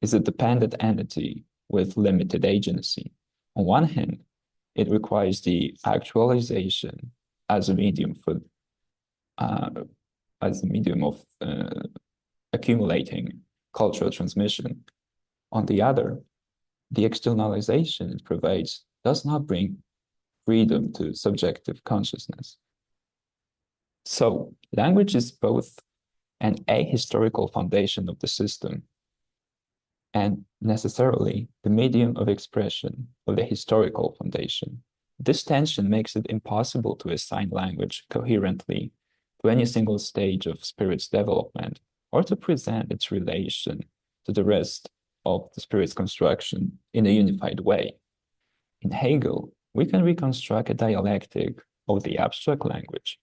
is a dependent entity with limited agency. On one hand, it requires the actualization as a medium of accumulating cultural transmission. On the other, the externalization it provides does not bring freedom to subjective consciousness. So, language is both an ahistorical foundation of the system and necessarily the medium of expression of the historical foundation. This tension makes it impossible to assign language coherently to any single stage of spirit's development or to present its relation to the rest of the spirit's construction in a unified way. In Hegel, we can reconstruct a dialectic of the abstract language,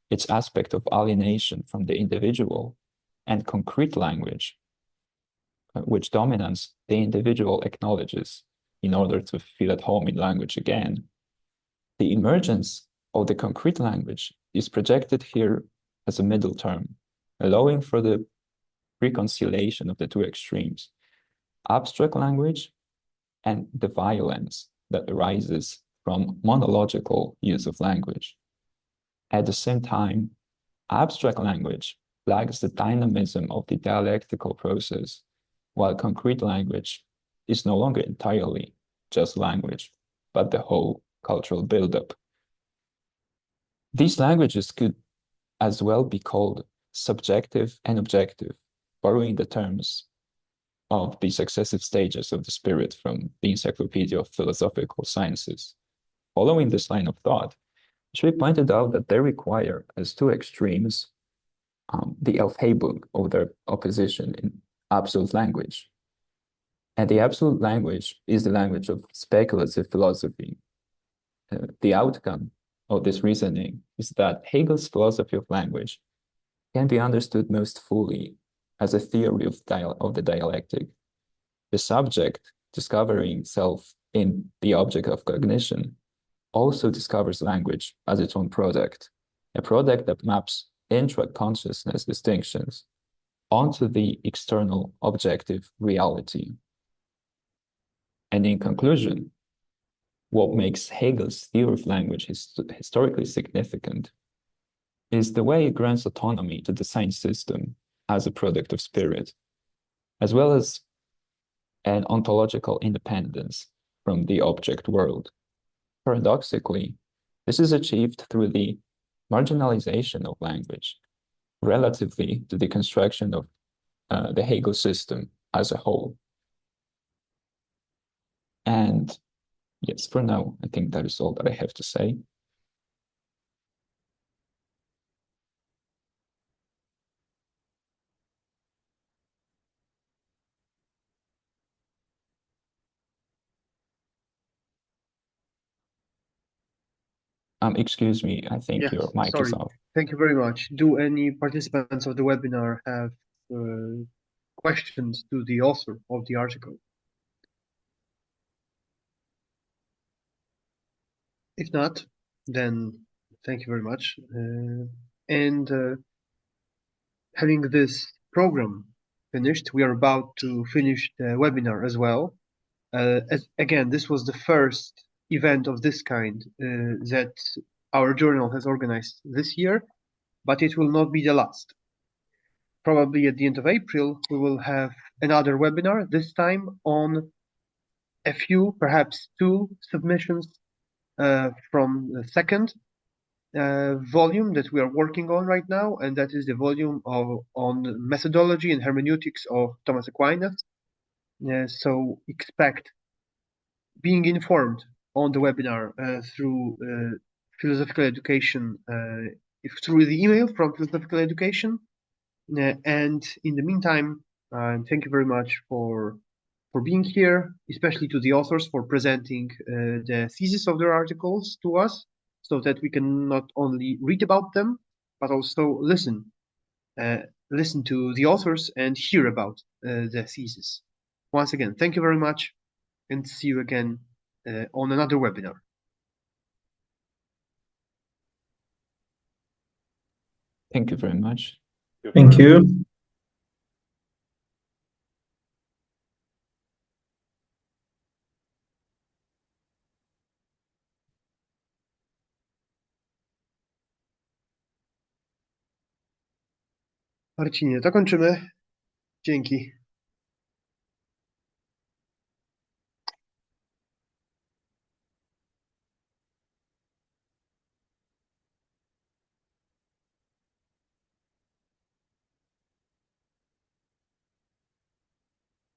its aspect of alienation from the individual, and concrete language, which dominance the individual acknowledges in order to feel at home in language again. The emergence of the concrete language is projected here as a middle term, allowing for the reconciliation of the two extremes, abstract language and the violence that arises from monological use of language. At the same time, abstract language lacks the dynamism of the dialectical process, while concrete language is no longer entirely just language, but the whole cultural buildup. These languages could as well be called subjective and objective, borrowing the terms of the successive stages of the spirit from the Encyclopedia of Philosophical Sciences. Following this line of thought, it should be pointed out that they require, as two extremes, the Aufhebung of their opposition in absolute language. And the absolute language is the language of speculative philosophy. The outcome of this reasoning is that Hegel's philosophy of language can be understood most fully as a theory of the dialectic. The subject, discovering self in the object of cognition, also discovers language as its own product, a product that maps intra-consciousness distinctions onto the external objective reality. And in conclusion, what makes Hegel's theory of language historically significant is the way it grants autonomy to the science system as a product of spirit, as well as an ontological independence from the object world. Paradoxically, this is achieved through the marginalization of language relatively to the construction of the Hegel system as a whole. And yes, for now, I think that is all that I have to say. Excuse me, I think Yes, your mic sorry. is off. Thank you very much. Do any participants of the webinar have questions to the author of the article? If not, then thank you very much. And having this program finished, we are about to finish the webinar as well. Again, this was the first event of this kind that our journal has organized this year, but it will not be the last. Probably at the end of April, we will have another webinar, this time on a few, perhaps two submissions from the second volume that we are working on right now, and that is the volume on methodology and hermeneutics of Thomas Aquinas. So expect being informed on the webinar through philosophical education, through the email from philosophical education. And in the meantime, thank you very much for being here, especially to the authors for presenting the thesis of their articles to us, so that we can not only read about them, but also listen to the authors and hear about the thesis. Once again, thank you very much, and see you again on another webinar. Thank you very much. Thank you. Marcinie, to kończymy. Dzięki.